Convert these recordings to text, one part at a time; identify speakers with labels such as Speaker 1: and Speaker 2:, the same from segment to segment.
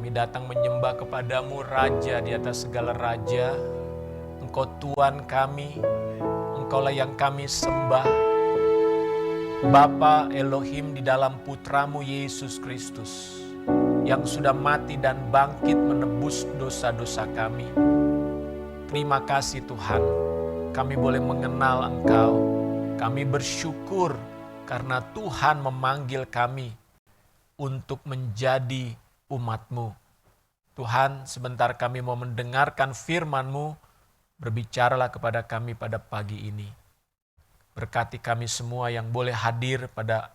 Speaker 1: Kami datang menyembah kepadamu, Raja di atas segala raja. Engkau Tuhan kami, Engkaulah yang kami sembah. Bapa Elohim di dalam putramu Yesus Kristus, yang sudah mati dan bangkit menebus dosa-dosa kami. Terima kasih Tuhan, kami boleh mengenal Engkau. Kami bersyukur karena Tuhan memanggil kami untuk menjadi umat-Mu. Tuhan, sebentar kami mau mendengarkan firman-Mu, berbicaralah kepada kami pada pagi ini. Berkati kami semua yang boleh hadir pada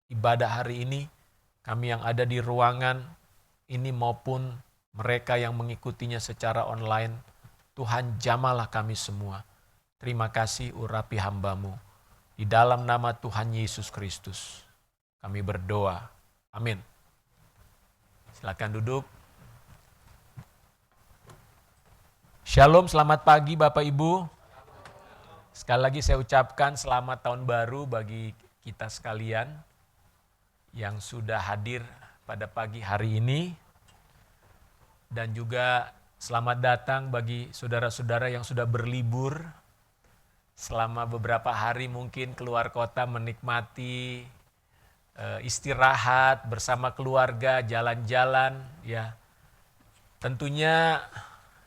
Speaker 1: ibadah hari ini, kami yang ada di ruangan ini maupun mereka yang mengikutinya secara online. Tuhan, jamalah kami semua. Terima kasih urapi hamba-Mu. Di dalam nama Tuhan Yesus Kristus, kami berdoa. Amin. Silakan duduk. Shalom, selamat pagi Bapak Ibu. Sekali lagi saya ucapkan selamat tahun baru bagi kita sekalian yang sudah hadir pada pagi hari ini. Dan juga selamat datang bagi saudara-saudara yang sudah berlibur selama beberapa hari, mungkin keluar kota menikmati istirahat bersama keluarga, jalan-jalan ya. Tentunya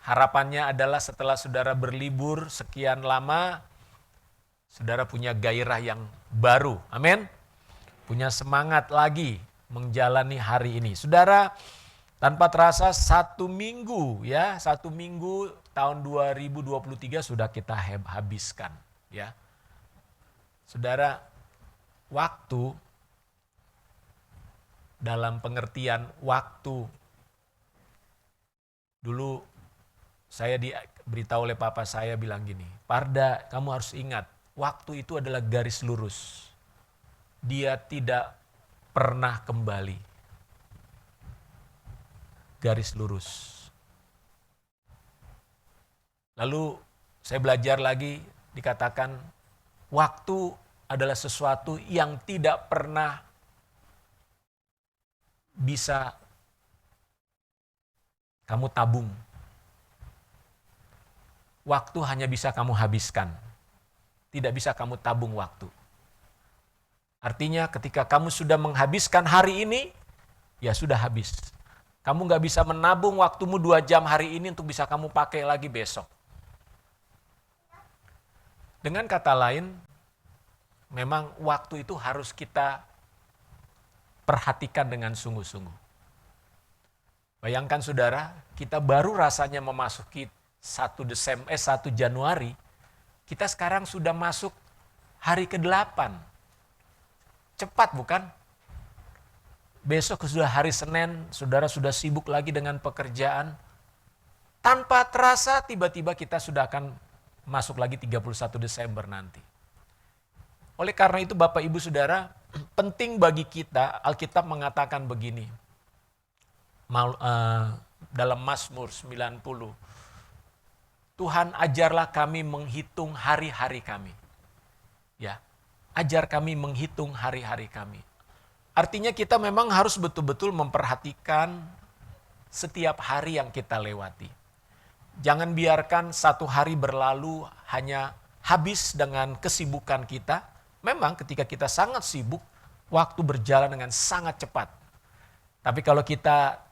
Speaker 1: harapannya adalah setelah saudara berlibur sekian lama, saudara punya gairah yang baru. Amin. Punya semangat lagi menjalani hari ini. Saudara, tanpa terasa satu minggu tahun 2023 sudah kita habiskan ya. Saudara, waktu dalam pengertian waktu, dulu saya diberitahu oleh papa saya bilang gini, Parda, kamu harus ingat, waktu itu adalah garis lurus. Dia tidak pernah kembali. Garis lurus. Lalu saya belajar lagi, dikatakan waktu adalah sesuatu yang tidak pernah bisa kamu tabung. Waktu hanya bisa kamu habiskan. Tidak bisa kamu tabung waktu. Artinya ketika kamu sudah menghabiskan hari ini, ya sudah habis. Kamu gak bisa menabung waktumu 2 jam hari ini untuk bisa kamu pakai lagi besok. Dengan kata lain, memang waktu itu harus kita perhatikan dengan sungguh-sungguh. Bayangkan saudara, kita baru rasanya memasuki 1 Januari, kita sekarang sudah masuk hari ke-8. Cepat bukan? Besok sudah hari Senin, saudara sudah sibuk lagi dengan pekerjaan. Tanpa terasa tiba-tiba kita sudah akan masuk lagi 31 Desember nanti. Oleh karena itu Bapak Ibu Saudara, penting bagi kita, Alkitab mengatakan begini, dalam Mazmur 90, Tuhan ajarlah kami menghitung hari-hari kami. Ya, ajar kami menghitung hari-hari kami. Artinya kita memang harus betul-betul memperhatikan setiap hari yang kita lewati. Jangan biarkan satu hari berlalu hanya habis dengan kesibukan kita. Memang ketika kita sangat sibuk, waktu berjalan dengan sangat cepat. Tapi kalau kita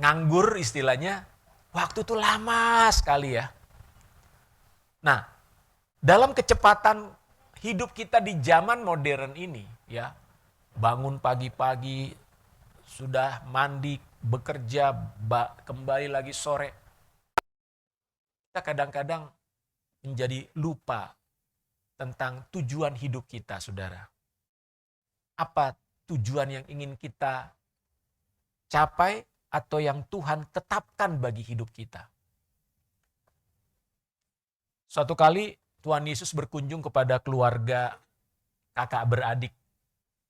Speaker 1: nganggur istilahnya, waktu itu lama sekali ya. Nah, dalam kecepatan hidup kita di zaman modern ini, ya, bangun pagi-pagi, sudah mandi, bekerja, kembali lagi sore. Kita kadang-kadang menjadi lupa tentang tujuan hidup kita, saudara. Apa tujuan yang ingin kita capai atau yang Tuhan tetapkan bagi hidup kita? Suatu kali Tuhan Yesus berkunjung kepada keluarga kakak beradik,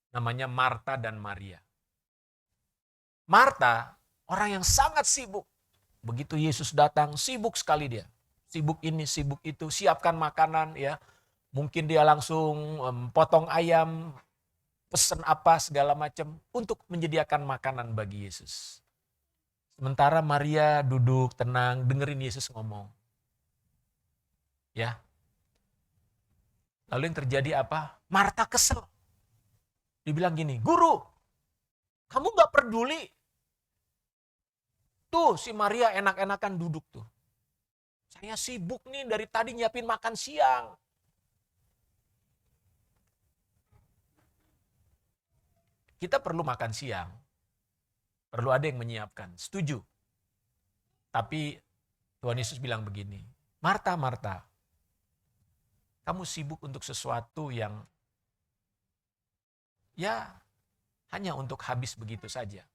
Speaker 1: namanya Marta dan Maria. Marta, orang yang sangat sibuk. Begitu Yesus datang, sibuk sekali dia. Sibuk ini, sibuk itu, siapkan makanan ya. Mungkin dia langsung potong ayam, pesen apa segala macam untuk menyediakan makanan bagi Yesus. Sementara Maria duduk tenang, dengerin Yesus ngomong. Ya. Lalu yang terjadi apa? Marta kesel. Dibilang gini, "Guru, kamu gak peduli. Tuh si Maria enak-enakan duduk tuh. Saya sibuk nih dari tadi nyiapin makan siang." Kita perlu makan siang. Perlu ada yang menyiapkan. Setuju. Tapi Tuhan Yesus bilang begini, "Marta, Marta, kamu sibuk untuk sesuatu yang ya hanya untuk habis begitu saja."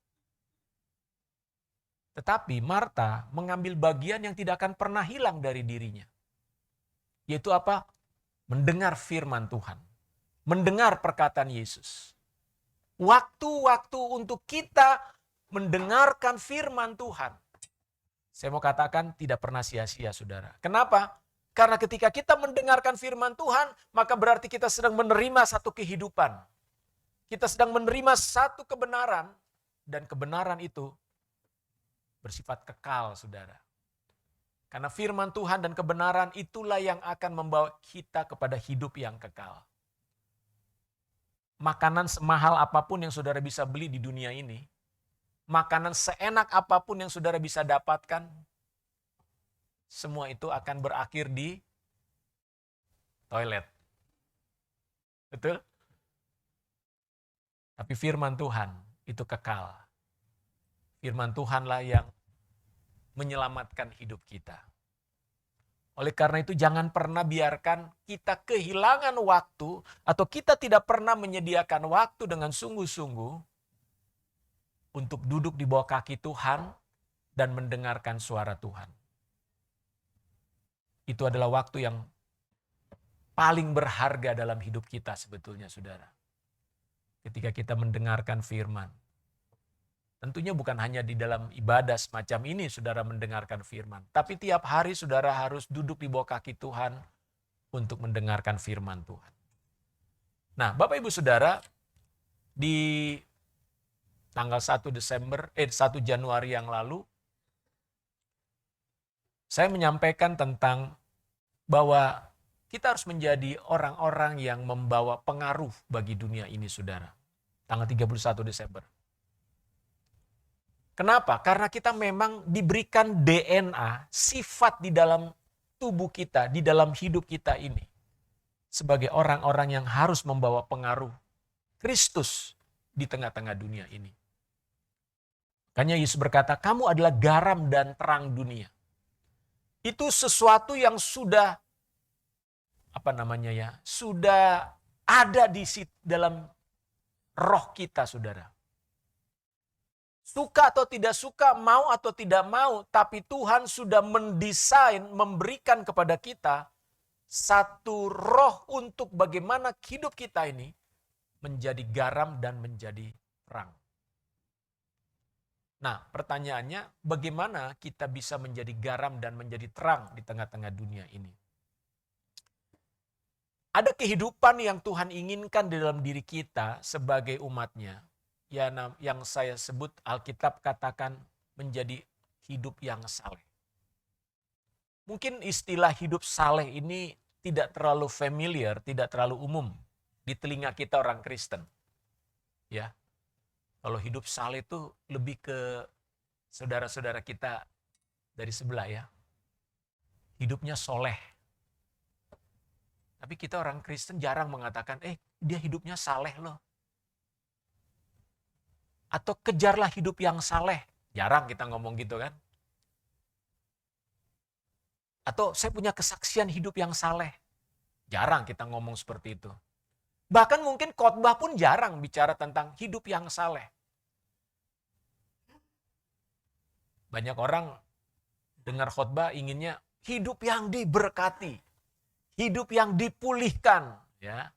Speaker 1: Tetapi Marta mengambil bagian yang tidak akan pernah hilang dari dirinya. Yaitu apa? Mendengar firman Tuhan. Mendengar perkataan Yesus. Waktu-waktu untuk kita mendengarkan firman Tuhan. Saya mau katakan tidak pernah sia-sia, saudara. Kenapa? Karena ketika kita mendengarkan firman Tuhan, maka berarti kita sedang menerima satu kehidupan. Kita sedang menerima satu kebenaran, dan kebenaran itu bersifat kekal, saudara. Karena firman Tuhan dan kebenaran itulah yang akan membawa kita kepada hidup yang kekal. Makanan semahal apapun yang saudara bisa beli di dunia ini, makanan seenak apapun yang saudara bisa dapatkan, semua itu akan berakhir di toilet. Betul? Tapi firman Tuhan itu kekal. Firman Tuhanlah yang menyelamatkan hidup kita. Oleh karena itu jangan pernah biarkan kita kehilangan waktu atau kita tidak pernah menyediakan waktu dengan sungguh-sungguh untuk duduk di bawah kaki Tuhan dan mendengarkan suara Tuhan. Itu adalah waktu yang paling berharga dalam hidup kita sebetulnya, saudara. Ketika kita mendengarkan firman. Tentunya bukan hanya di dalam ibadah semacam ini saudara mendengarkan firman. Tapi tiap hari saudara harus duduk di bawah kaki Tuhan untuk mendengarkan firman Tuhan. Nah, Bapak Ibu Saudara, di tanggal 1 Januari yang lalu, saya menyampaikan tentang bahwa kita harus menjadi orang-orang yang membawa pengaruh bagi dunia ini, saudara. Tanggal 31 Desember. Kenapa? Karena kita memang diberikan DNA, sifat di dalam tubuh kita, di dalam hidup kita ini. Sebagai orang-orang yang harus membawa pengaruh Kristus di tengah-tengah dunia ini. Makanya Yesus berkata, kamu adalah garam dan terang dunia. Itu sesuatu yang sudah, sudah ada di dalam roh kita, saudara. Suka atau tidak suka, mau atau tidak mau, tapi Tuhan sudah mendesain, memberikan kepada kita satu roh untuk bagaimana hidup kita ini menjadi garam dan menjadi terang. Nah, pertanyaannya, bagaimana kita bisa menjadi garam dan menjadi terang di tengah-tengah dunia ini? Ada kehidupan yang Tuhan inginkan di dalam diri kita sebagai umatnya. Ya, yang saya sebut Alkitab katakan menjadi hidup yang saleh. Mungkin istilah hidup saleh ini tidak terlalu familiar, tidak terlalu umum di telinga kita orang Kristen. Ya, kalau hidup saleh itu lebih ke saudara-saudara kita dari sebelah ya. Hidupnya soleh. Tapi kita orang Kristen jarang mengatakan, dia hidupnya saleh loh. Atau kejarlah hidup yang saleh. Jarang kita ngomong gitu kan. Atau saya punya kesaksian hidup yang saleh. Jarang kita ngomong seperti itu. Bahkan mungkin khotbah pun jarang bicara tentang hidup yang saleh. Banyak orang dengar khotbah inginnya hidup yang diberkati. Hidup yang dipulihkan. Ya.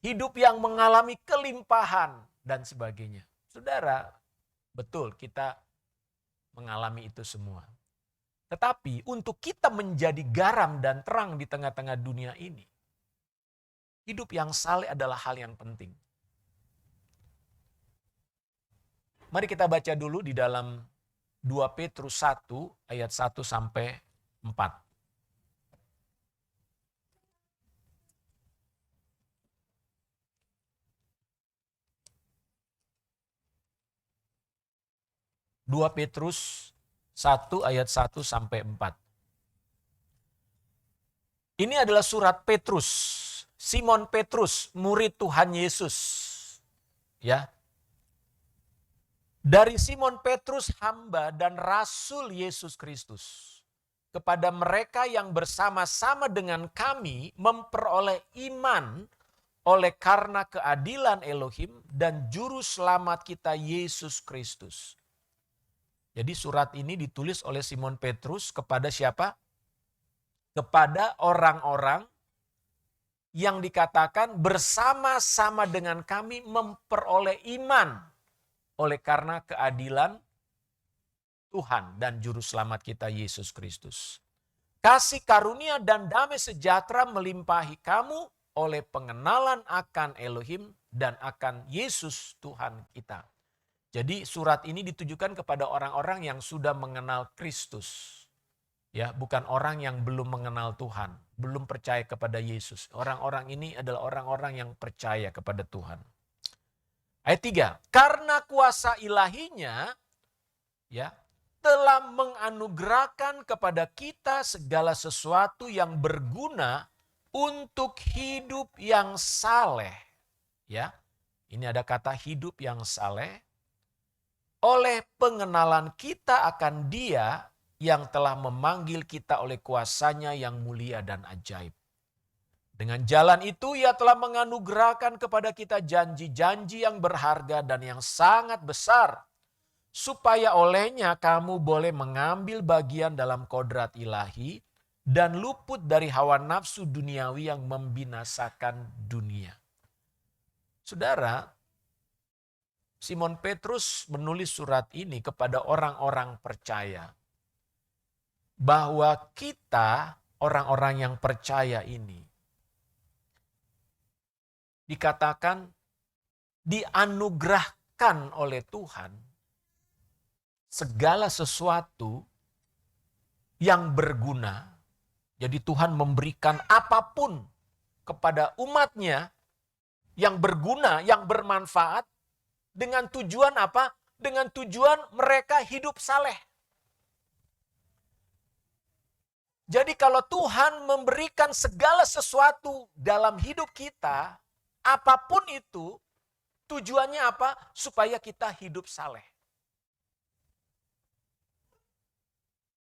Speaker 1: Hidup yang mengalami kelimpahan dan sebagainya. Saudara, betul kita mengalami itu semua. Tetapi untuk kita menjadi garam dan terang di tengah-tengah dunia ini, hidup yang saleh adalah hal yang penting. Mari kita baca dulu di dalam 2 Petrus 1 ayat 1 sampai 4. Dua Petrus 1 ayat 1 sampai 4. Ini adalah surat Petrus, Simon Petrus, murid Tuhan Yesus. Ya. Dari Simon Petrus, hamba dan rasul Yesus Kristus, kepada mereka yang bersama-sama dengan kami memperoleh iman oleh karena keadilan Elohim dan juru selamat kita Yesus Kristus. Jadi surat ini ditulis oleh Simon Petrus kepada siapa? Kepada orang-orang yang dikatakan bersama-sama dengan kami memperoleh iman oleh karena keadilan Tuhan dan juru selamat kita Yesus Kristus. Kasih karunia dan damai sejahtera melimpahi kamu oleh pengenalan akan Elohim dan akan Yesus Tuhan kita. Jadi surat ini ditujukan kepada orang-orang yang sudah mengenal Kristus. Ya, bukan orang yang belum mengenal Tuhan, belum percaya kepada Yesus. Orang-orang ini adalah orang-orang yang percaya kepada Tuhan. Ayat 3, karena kuasa ilahinya ya telah menganugerahkan kepada kita segala sesuatu yang berguna untuk hidup yang saleh. Ya, ini ada kata hidup yang saleh. Oleh pengenalan kita akan Dia yang telah memanggil kita oleh kuasanya yang mulia dan ajaib. Dengan jalan itu Ia telah menganugerahkan kepada kita janji-janji yang berharga dan yang sangat besar, supaya olehnya kamu boleh mengambil bagian dalam kodrat ilahi dan luput dari hawa nafsu duniawi yang membinasakan dunia. Saudara, Simon Petrus menulis surat ini kepada orang-orang percaya. Bahwa kita, orang-orang yang percaya ini, dikatakan dianugerahkan oleh Tuhan segala sesuatu yang berguna. Jadi Tuhan memberikan apapun kepada umatnya yang berguna, yang bermanfaat, dengan tujuan apa? Dengan tujuan mereka hidup saleh. Jadi kalau Tuhan memberikan segala sesuatu dalam hidup kita, apapun itu, tujuannya apa? Supaya kita hidup saleh.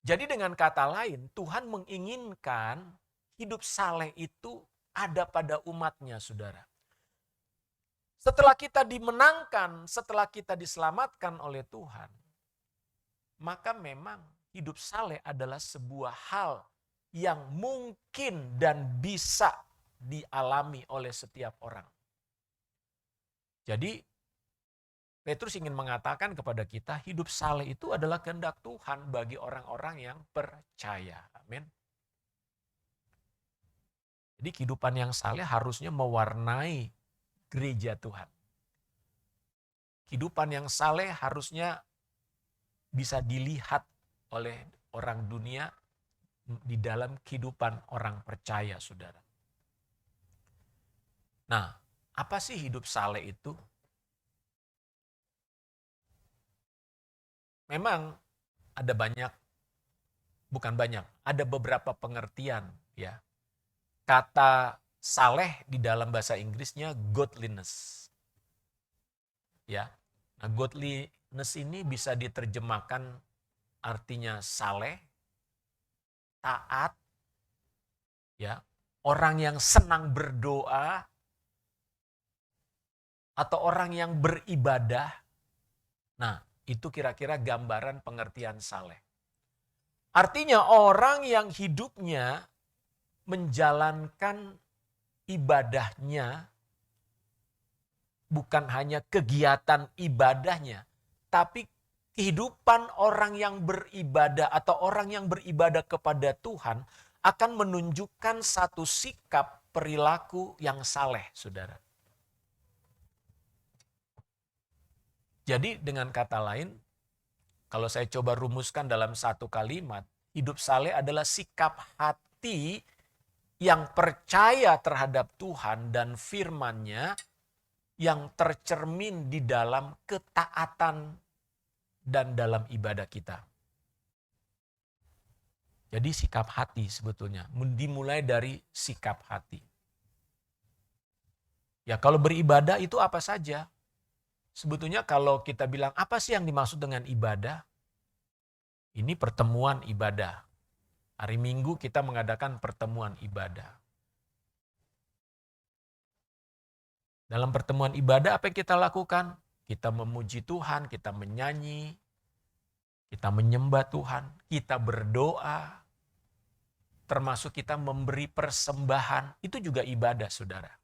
Speaker 1: Jadi dengan kata lain, Tuhan menginginkan hidup saleh itu ada pada umatnya, saudara. Setelah kita dimenangkan, setelah kita diselamatkan oleh Tuhan, maka memang hidup saleh adalah sebuah hal yang mungkin dan bisa dialami oleh setiap orang. Jadi Petrus ingin mengatakan kepada kita, hidup saleh itu adalah kehendak Tuhan bagi orang-orang yang percaya. Amin. Jadi kehidupan yang saleh harusnya mewarnai gereja Tuhan. Kehidupan yang saleh harusnya bisa dilihat oleh orang dunia di dalam kehidupan orang percaya, saudara. Nah, apa sih hidup saleh itu? Memang ada ada beberapa pengertian ya. Kata saleh di dalam bahasa Inggrisnya godliness. Ya. Nah, godliness ini bisa diterjemahkan artinya saleh, taat, ya, orang yang senang berdoa, atau orang yang beribadah. Nah, itu kira-kira gambaran pengertian saleh. Artinya orang yang hidupnya menjalankan ibadahnya bukan hanya kegiatan ibadahnya, tapi kehidupan orang yang beribadah atau orang yang beribadah kepada Tuhan akan menunjukkan satu sikap perilaku yang saleh, saudara. Jadi dengan kata lain, Kalau saya coba rumuskan dalam satu kalimat, hidup saleh adalah sikap hati yang percaya terhadap Tuhan dan firman-Nya yang tercermin di dalam ketaatan dan dalam ibadah kita. Jadi sikap hati sebetulnya dimulai dari sikap hati. Ya kalau beribadah itu apa saja? Sebetulnya kalau kita bilang apa sih yang dimaksud dengan ibadah? Ini pertemuan ibadah. Hari Minggu kita mengadakan pertemuan ibadah. Dalam pertemuan ibadah apa yang kita lakukan? Kita memuji Tuhan, kita menyanyi, kita menyembah Tuhan, kita berdoa, termasuk kita memberi persembahan. Itu juga ibadah, saudara.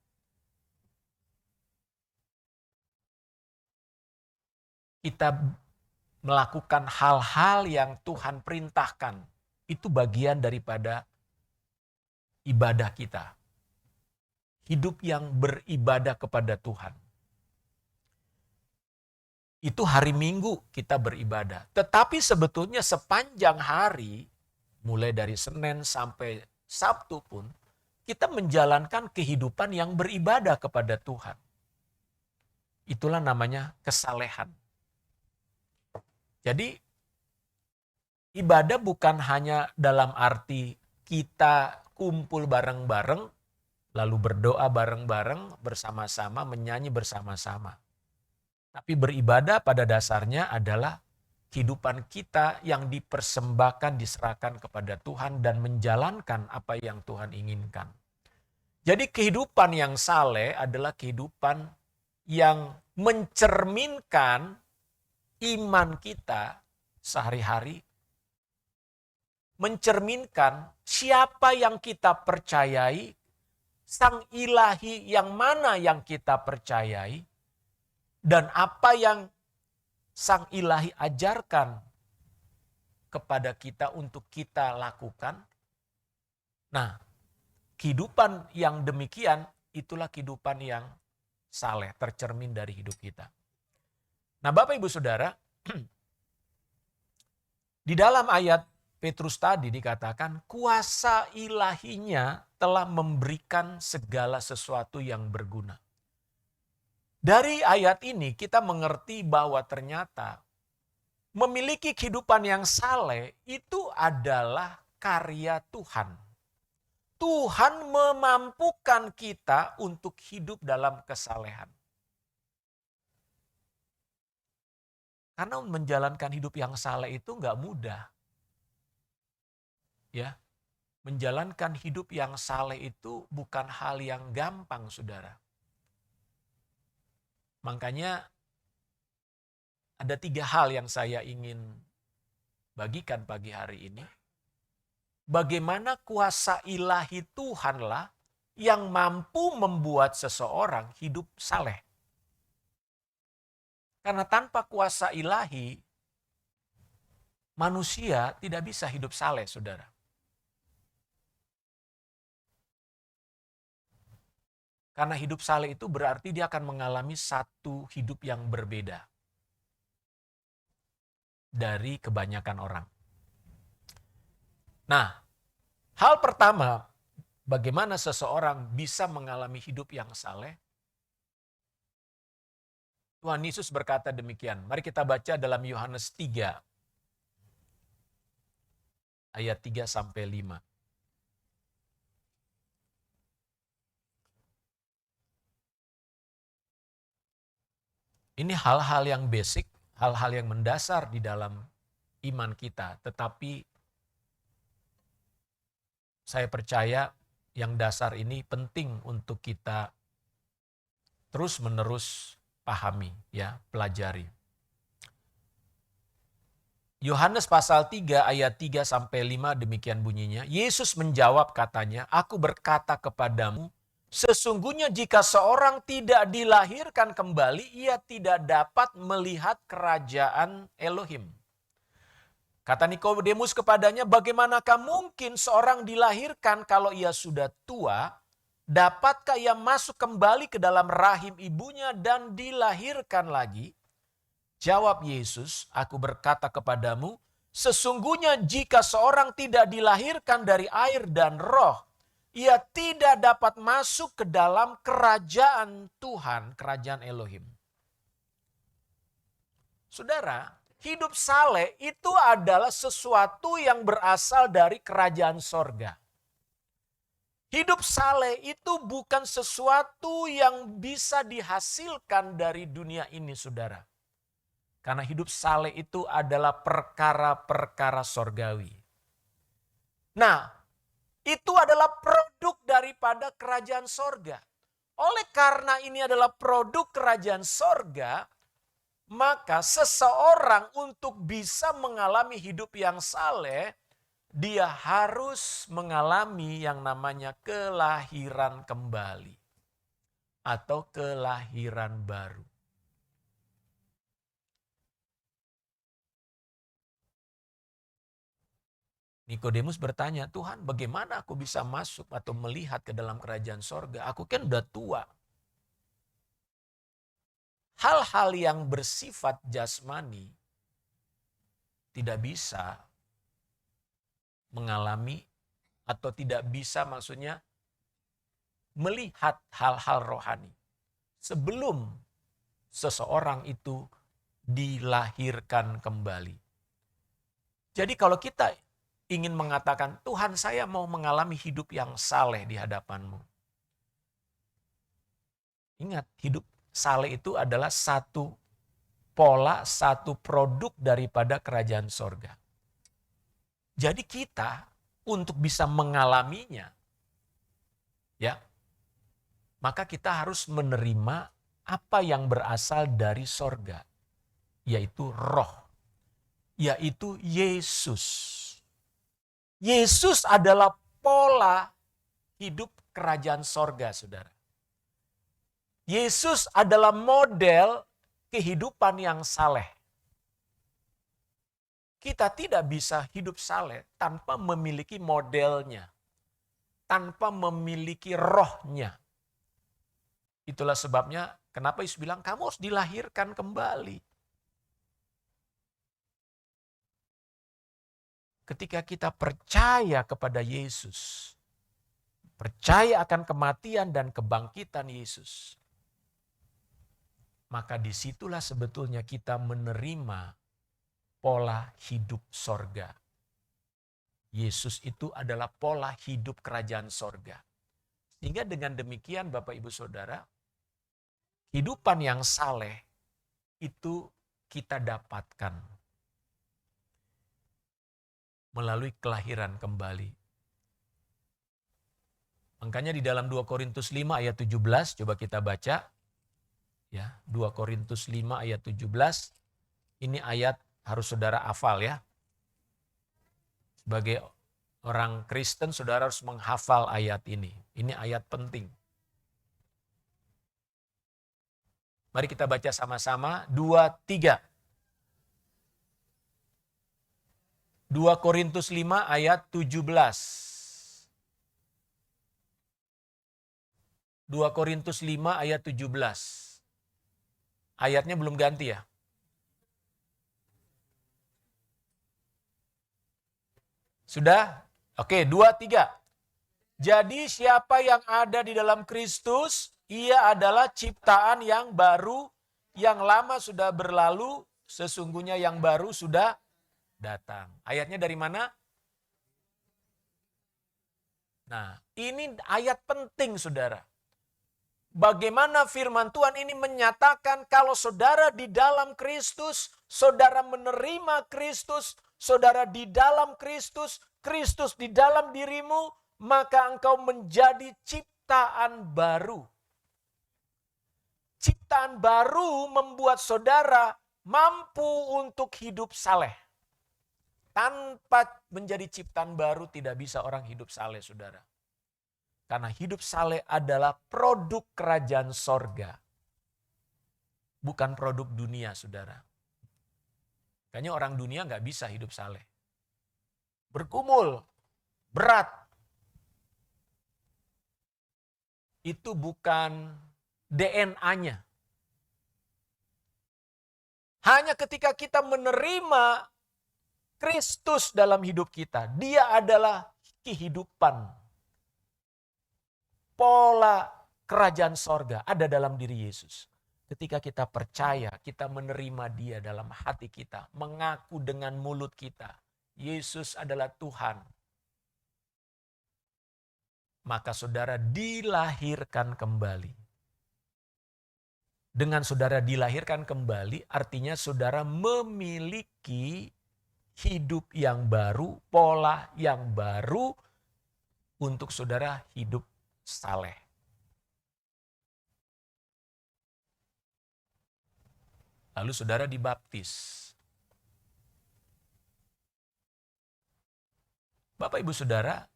Speaker 1: Kita melakukan hal-hal yang Tuhan perintahkan. Itu bagian daripada ibadah kita. Hidup yang beribadah kepada Tuhan. Itu hari Minggu kita beribadah. Tetapi sebetulnya sepanjang hari, mulai dari Senin sampai Sabtu pun, kita menjalankan kehidupan yang beribadah kepada Tuhan. Itulah namanya kesalehan. Jadi, ibadah bukan hanya dalam arti kita kumpul bareng-bareng, lalu berdoa bareng-bareng, bersama-sama, menyanyi bersama-sama. Tapi beribadah pada dasarnya adalah kehidupan kita yang dipersembahkan, diserahkan kepada Tuhan dan menjalankan apa yang Tuhan inginkan. Jadi kehidupan yang saleh adalah kehidupan yang mencerminkan iman kita sehari-hari, mencerminkan siapa yang kita percayai, Sang Ilahi yang mana yang kita percayai, dan apa yang Sang Ilahi ajarkan kepada kita untuk kita lakukan. Nah, kehidupan yang demikian itulah kehidupan yang saleh, tercermin dari hidup kita. Nah, Bapak Ibu Saudara, di dalam ayat Petrus tadi dikatakan kuasa ilahinya telah memberikan segala sesuatu yang berguna. Dari ayat ini kita mengerti bahwa ternyata memiliki kehidupan yang saleh itu adalah karya Tuhan. Tuhan memampukan kita untuk hidup dalam kesalehan. Karena menjalankan hidup yang saleh itu nggak mudah. Ya, menjalankan hidup yang saleh itu bukan hal yang gampang, saudara. Makanya ada 3 hal yang saya ingin bagikan pagi hari ini. Bagaimana kuasa ilahi Tuhanlah yang mampu membuat seseorang hidup saleh. Karena tanpa kuasa ilahi, manusia tidak bisa hidup saleh, saudara. Karena hidup saleh itu berarti dia akan mengalami satu hidup yang berbeda dari kebanyakan orang. Nah, hal pertama, bagaimana seseorang bisa mengalami hidup yang saleh? Tuhan Yesus berkata demikian. Mari kita baca dalam Yohanes 3 ayat 3-5. Ini hal-hal yang basic, hal-hal yang mendasar di dalam iman kita. Tetapi saya percaya yang dasar ini penting untuk kita terus-menerus pahami, ya, pelajari. Yohanes pasal 3 ayat 3-5 demikian bunyinya. Yesus menjawab katanya, "Aku berkata kepadamu, sesungguhnya jika seorang tidak dilahirkan kembali, ia tidak dapat melihat kerajaan Elohim." Kata Nikodemus kepadanya, "Bagaimanakah mungkin seorang dilahirkan kalau ia sudah tua? Dapatkah ia masuk kembali ke dalam rahim ibunya dan dilahirkan lagi?" Jawab Yesus, aku berkata kepadamu, sesungguhnya jika seorang tidak dilahirkan dari air dan roh, ia tidak dapat masuk ke dalam kerajaan Tuhan, kerajaan Elohim. Saudara, hidup saleh itu adalah sesuatu yang berasal dari kerajaan sorga. Hidup saleh itu bukan sesuatu yang bisa dihasilkan dari dunia ini, saudara. Karena hidup saleh itu adalah perkara-perkara sorgawi. Nah, itu adalah produk daripada kerajaan sorga. Oleh karena ini adalah produk kerajaan sorga, maka seseorang untuk bisa mengalami hidup yang saleh, dia harus mengalami yang namanya kelahiran kembali atau kelahiran baru. Nikodemus bertanya, Tuhan bagaimana aku bisa masuk atau melihat ke dalam kerajaan sorga? Aku kan udah tua. Hal-hal yang bersifat jasmani tidak bisa mengalami atau tidak bisa maksudnya melihat hal-hal rohani sebelum seseorang itu dilahirkan kembali. Jadi kalau kita ingin mengatakan, Tuhan saya mau mengalami hidup yang saleh di hadapan-Mu. Ingat, hidup saleh itu adalah satu pola, satu produk daripada kerajaan sorga. Jadi kita untuk bisa mengalaminya, ya, maka kita harus menerima apa yang berasal dari sorga, yaitu roh, yaitu Yesus. Yesus adalah pola hidup kerajaan sorga, saudara. Yesus adalah model kehidupan yang saleh. Kita tidak bisa hidup saleh tanpa memiliki modelnya, tanpa memiliki rohnya. Itulah sebabnya kenapa Yesus bilang kamu harus dilahirkan kembali. Ketika kita percaya kepada Yesus, percaya akan kematian dan kebangkitan Yesus, maka disitulah sebetulnya kita menerima pola hidup sorga. Yesus itu adalah pola hidup kerajaan sorga. Sehingga dengan demikian Bapak Ibu Saudara, kehidupan yang saleh itu kita dapatkan melalui kelahiran kembali. Makanya di dalam 2 Korintus 5 ayat 17, coba kita baca. Ya, 2 Korintus 5 ayat 17, ini ayat harus saudara hafal ya. Sebagai orang Kristen, saudara harus menghafal ayat ini. Ini ayat penting. Mari kita baca sama-sama, 2, 3. 2 Korintus 5 ayat 17. 2 Korintus 5 ayat 17. Ayatnya belum ganti ya? Sudah? Oke, 2, 3. Jadi siapa yang ada di dalam Kristus, ia adalah ciptaan yang baru, yang lama sudah berlalu, sesungguhnya yang baru sudah datang. Ayatnya dari mana? Nah, ini ayat penting, saudara. Bagaimana firman Tuhan ini menyatakan kalau saudara di dalam Kristus, saudara menerima Kristus, saudara di dalam Kristus, Kristus di dalam dirimu, maka engkau menjadi ciptaan baru. Ciptaan baru membuat saudara mampu untuk hidup saleh. Tanpa menjadi ciptaan baru tidak bisa orang hidup saleh, saudara. Karena hidup saleh adalah produk kerajaan sorga. Bukan produk dunia, saudara. Kayaknya orang dunia nggak bisa hidup saleh. Bergumul, berat. Itu bukan DNA-nya. Hanya ketika kita menerima Kristus dalam hidup kita, Dia adalah kehidupan. Pola kerajaan sorga ada dalam diri Yesus. Ketika kita percaya, kita menerima Dia dalam hati kita, mengaku dengan mulut kita, Yesus adalah Tuhan. Maka saudara dilahirkan kembali. Dengan saudara dilahirkan kembali, artinya saudara memiliki hidup yang baru, pola yang baru untuk saudara hidup saleh. Lalu saudara dibaptis. Bapak Ibu Saudara,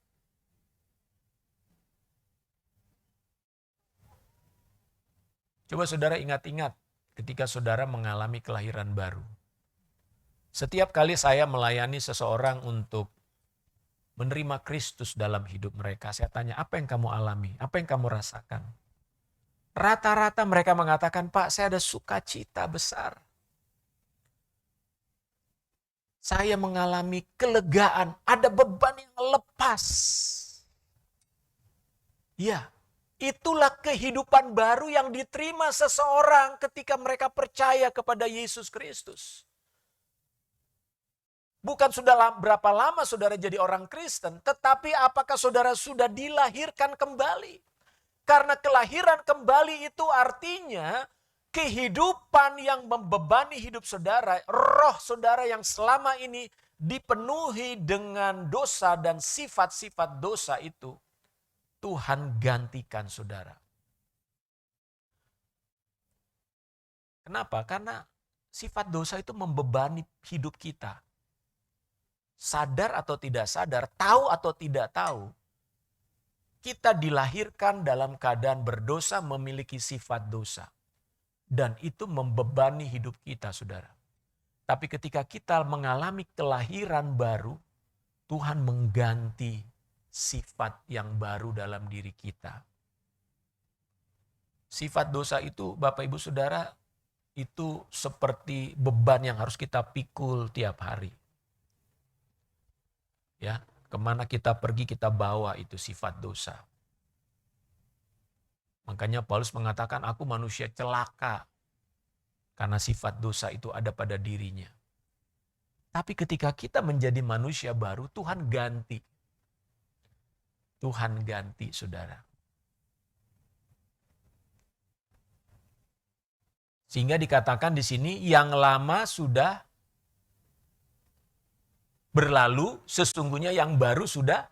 Speaker 1: coba saudara ingat-ingat ketika saudara mengalami kelahiran baru. Setiap kali saya melayani seseorang untuk menerima Kristus dalam hidup mereka, saya tanya, apa yang kamu alami? Apa yang kamu rasakan? Rata-rata mereka mengatakan, Pak, saya ada sukacita besar. Saya mengalami kelegaan, ada beban yang lepas. Ya, itulah kehidupan baru yang diterima seseorang ketika mereka percaya kepada Yesus Kristus. Bukan sudah berapa lama saudara jadi orang Kristen, tetapi apakah saudara sudah dilahirkan kembali? Karena kelahiran kembali itu artinya kehidupan yang membebani hidup saudara, roh saudara yang selama ini dipenuhi dengan dosa dan sifat-sifat dosa itu, Tuhan gantikan saudara. Kenapa? Karena sifat dosa itu membebani hidup kita. Sadar atau tidak sadar, tahu atau tidak tahu, kita dilahirkan dalam keadaan berdosa, memiliki sifat dosa. Dan itu membebani hidup kita, saudara. Tapi ketika kita mengalami kelahiran baru, Tuhan mengganti sifat yang baru dalam diri kita. Sifat dosa itu, Bapak Ibu Saudara, itu seperti beban yang harus kita pikul tiap hari. Ya, kemana kita pergi kita bawa itu sifat dosa. Makanya Paulus mengatakan, aku manusia celaka karena sifat dosa itu ada pada dirinya. Tapi ketika kita menjadi manusia baru, Tuhan ganti. Tuhan ganti, saudara. Sehingga dikatakan di sini, yang lama sudah berlalu, sesungguhnya yang baru sudah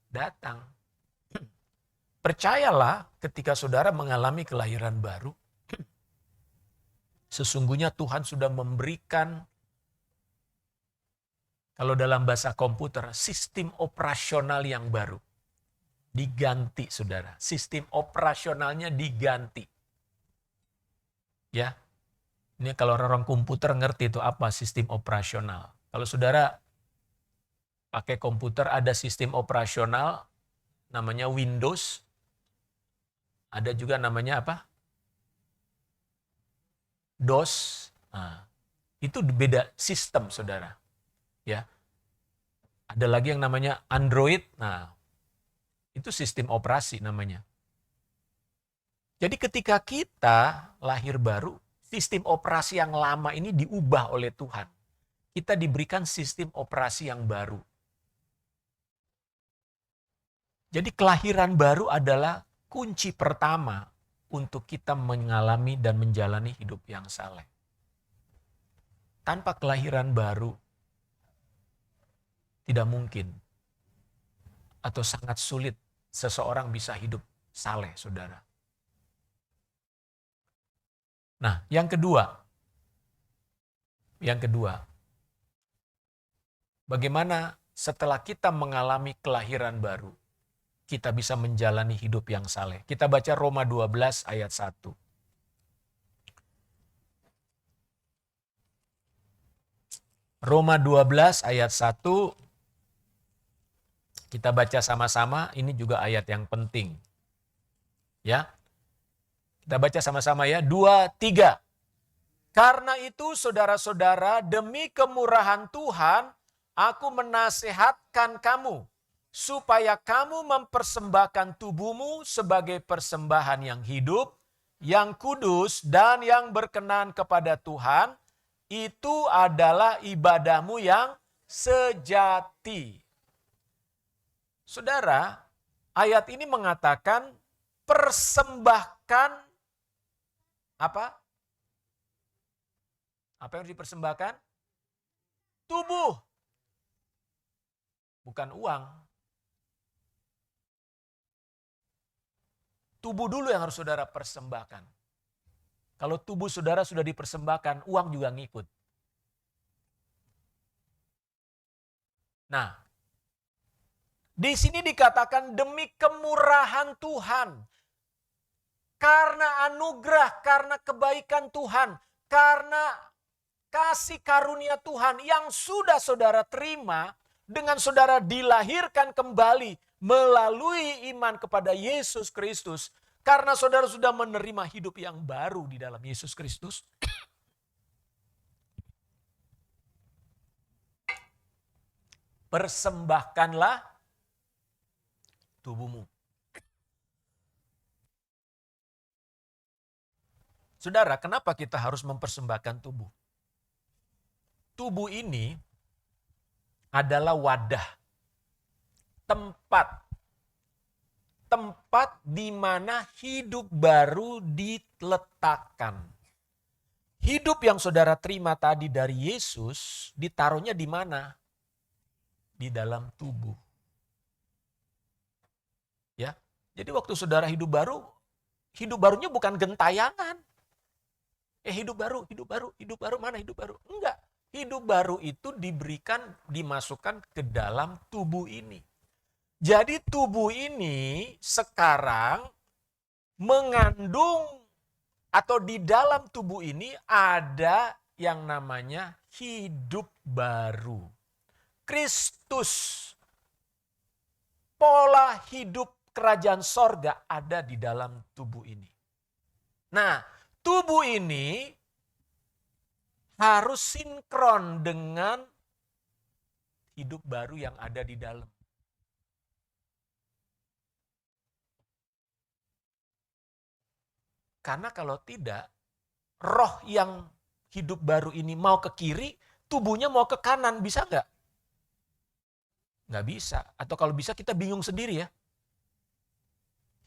Speaker 1: datang. Percayalah ketika saudara mengalami kelahiran baru, sesungguhnya Tuhan sudah memberikan, kalau dalam bahasa komputer, sistem operasional yang baru. Diganti, saudara. Sistem operasionalnya diganti. Ya, ini kalau orang komputer ngerti itu apa sistem operasional. Kalau saudara pakai komputer ada sistem operasional namanya Windows. Ada juga namanya apa? DOS. Nah, itu beda sistem, saudara. Ya. Ada lagi yang namanya Android. Nah, itu sistem operasi namanya. Jadi ketika kita lahir baru, sistem operasi yang lama ini diubah oleh Tuhan. Kita diberikan sistem operasi yang baru. Jadi kelahiran baru adalah kunci pertama untuk kita mengalami dan menjalani hidup yang saleh. Tanpa kelahiran baru, tidak mungkin atau sangat sulit seseorang bisa hidup saleh, saudara. Nah, yang kedua, bagaimana setelah kita mengalami kelahiran baru, kita bisa menjalani hidup yang saleh. Kita baca Roma 12 ayat 1. Roma 12 ayat 1. Kita baca sama-sama, ini juga ayat yang penting. Ya. Kita baca sama-sama ya, 2, 3. Karena itu saudara-saudara, demi kemurahan Tuhan, aku menasehatkan kamu, supaya kamu mempersembahkan tubuhmu sebagai persembahan yang hidup, yang kudus, dan yang berkenan kepada Tuhan. Itu adalah ibadahmu yang sejati. Saudara, ayat ini mengatakan persembahkan apa? Apa yang dipersembahkan? Tubuh. Bukan uang. Tubuh dulu yang harus saudara persembahkan. Kalau tubuh saudara sudah dipersembahkan, uang juga ngikut. Nah, di sini dikatakan demi kemurahan Tuhan. Karena anugerah, karena kebaikan Tuhan, karena kasih karunia Tuhan yang sudah saudara terima dengan saudara dilahirkan kembali melalui iman kepada Yesus Kristus. Karena saudara sudah menerima hidup yang baru di dalam Yesus Kristus. Persembahkanlah tubuhmu. Saudara, kenapa kita harus mempersembahkan tubuh? Tubuh ini adalah wadah, tempat di mana hidup baru diletakkan. Hidup yang saudara terima tadi dari Yesus ditaruhnya di mana? Di dalam tubuh. Ya. Jadi waktu saudara hidup barunya bukan gentayangan. Hidup baru, mana hidup baru? Enggak. Hidup baru itu dimasukkan ke dalam tubuh ini. Jadi tubuh ini sekarang mengandung atau di dalam tubuh ini ada yang namanya hidup baru. Kristus, pola hidup kerajaan sorga ada di dalam tubuh ini. Nah, tubuh ini harus sinkron dengan hidup baru yang ada di dalam. Karena kalau tidak, roh yang hidup baru ini mau ke kiri, tubuhnya mau ke kanan, bisa nggak? Nggak bisa. Atau kalau bisa kita bingung sendiri ya.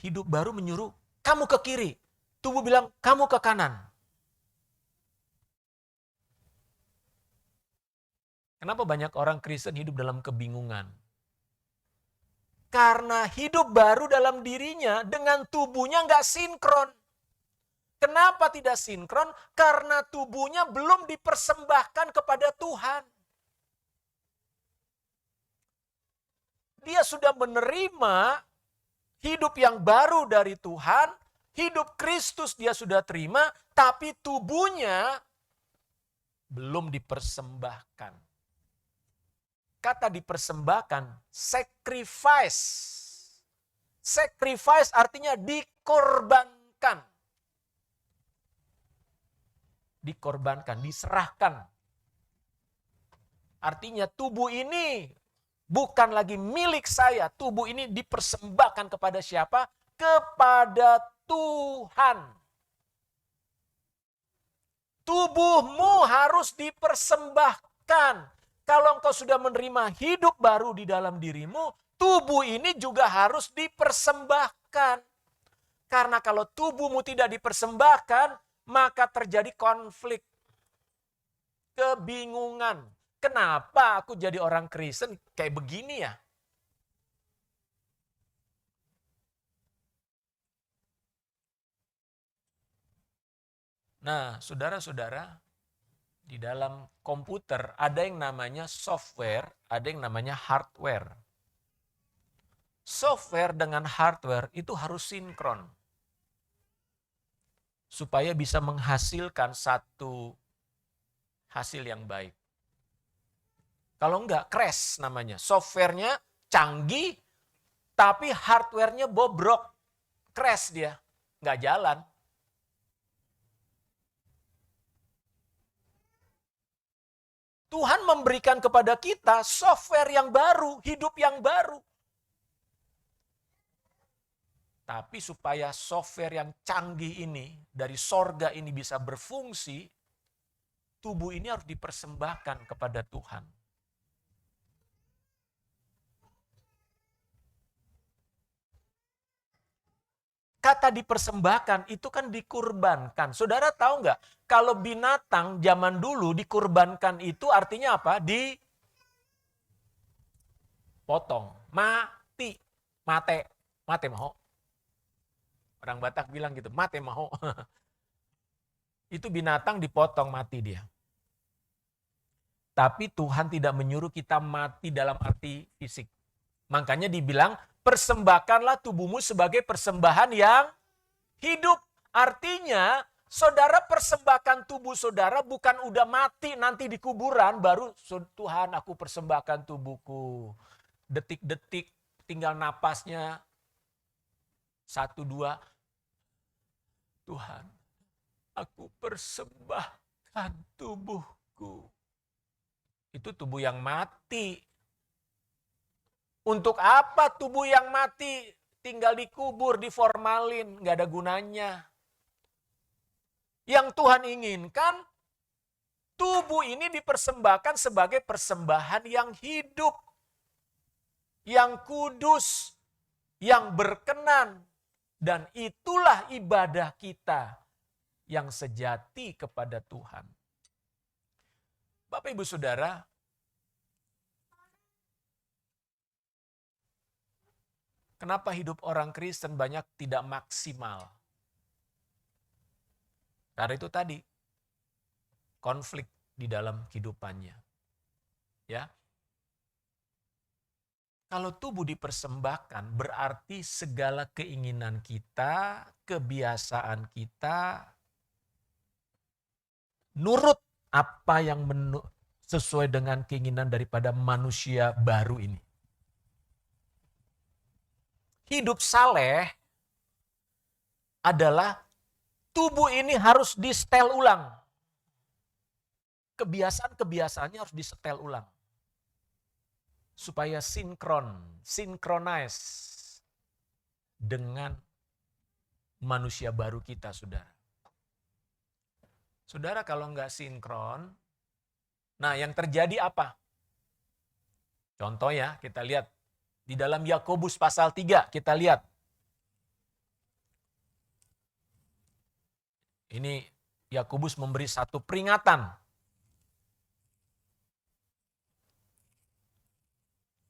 Speaker 1: Hidup baru menyuruh, kamu ke kiri. Tubuh bilang, kamu ke kanan. Kenapa banyak orang Kristen hidup dalam kebingungan? Karena hidup baru dalam dirinya dengan tubuhnya nggak sinkron. Kenapa tidak sinkron? Karena tubuhnya belum dipersembahkan kepada Tuhan. Dia sudah menerima hidup yang baru dari Tuhan, hidup Kristus dia sudah terima, tapi tubuhnya belum dipersembahkan. Kata dipersembahkan, sacrifice. Sacrifice artinya dikorbankan. Dikorbankan, diserahkan. Artinya tubuh ini bukan lagi milik saya. Tubuh ini dipersembahkan kepada siapa? Kepada Tuhan. Tubuhmu harus dipersembahkan. Kalau engkau sudah menerima hidup baru di dalam dirimu, tubuh ini juga harus dipersembahkan. Karena kalau tubuhmu tidak dipersembahkan, maka terjadi konflik, kebingungan. Kenapa aku jadi orang Kristen kayak begini ya? Nah, saudara-saudara, di dalam komputer ada yang namanya software, ada yang namanya hardware. Software dengan hardware itu harus sinkron. Supaya bisa menghasilkan satu hasil yang baik. Kalau enggak, crash namanya. Softwarenya canggih, tapi hardwarenya bobrok. Crash dia, enggak jalan. Tuhan memberikan kepada kita software yang baru, hidup yang baru. Tapi supaya software yang canggih ini, dari sorga ini bisa berfungsi, tubuh ini harus dipersembahkan kepada Tuhan. Kata dipersembahkan itu kan dikurbankan. Saudara tahu nggak? Kalau binatang zaman dulu dikurbankan itu artinya apa? Dipotong. Mati. Mate maho. Orang Batak bilang gitu, mate maho. Itu binatang dipotong, mati dia. Tapi Tuhan tidak menyuruh kita mati dalam arti fisik. Makanya dibilang, persembahkanlah tubuhmu sebagai persembahan yang hidup. Artinya, saudara persembahkan tubuh saudara bukan udah mati nanti di kuburan, baru Tuhan aku persembahkan tubuhku. Detik-detik tinggal napasnya, 1, 2, Tuhan aku persembahkan tubuhku. Itu tubuh yang mati. Untuk apa tubuh yang mati tinggal dikubur, diformalin, nggak ada gunanya. Yang Tuhan inginkan, tubuh ini dipersembahkan sebagai persembahan yang hidup, yang kudus, yang berkenan. Dan itulah ibadah kita yang sejati kepada Tuhan. Bapak Ibu Saudara, kenapa hidup orang Kristen banyak tidak maksimal? Karena itu tadi, konflik di dalam kehidupannya. Ya. Kalau tubuh dipersembahkan, berarti segala keinginan kita, kebiasaan kita, nurut apa yang sesuai dengan keinginan daripada manusia baru ini. Hidup saleh adalah tubuh ini harus disetel ulang. Kebiasaan-kebiasaannya harus disetel ulang. Supaya sinkronize dengan manusia baru kita, saudara. Saudara kalau nggak sinkron, nah yang terjadi apa? Contoh ya, kita lihat. Di dalam Yakobus pasal 3, kita lihat. Ini Yakobus memberi satu peringatan.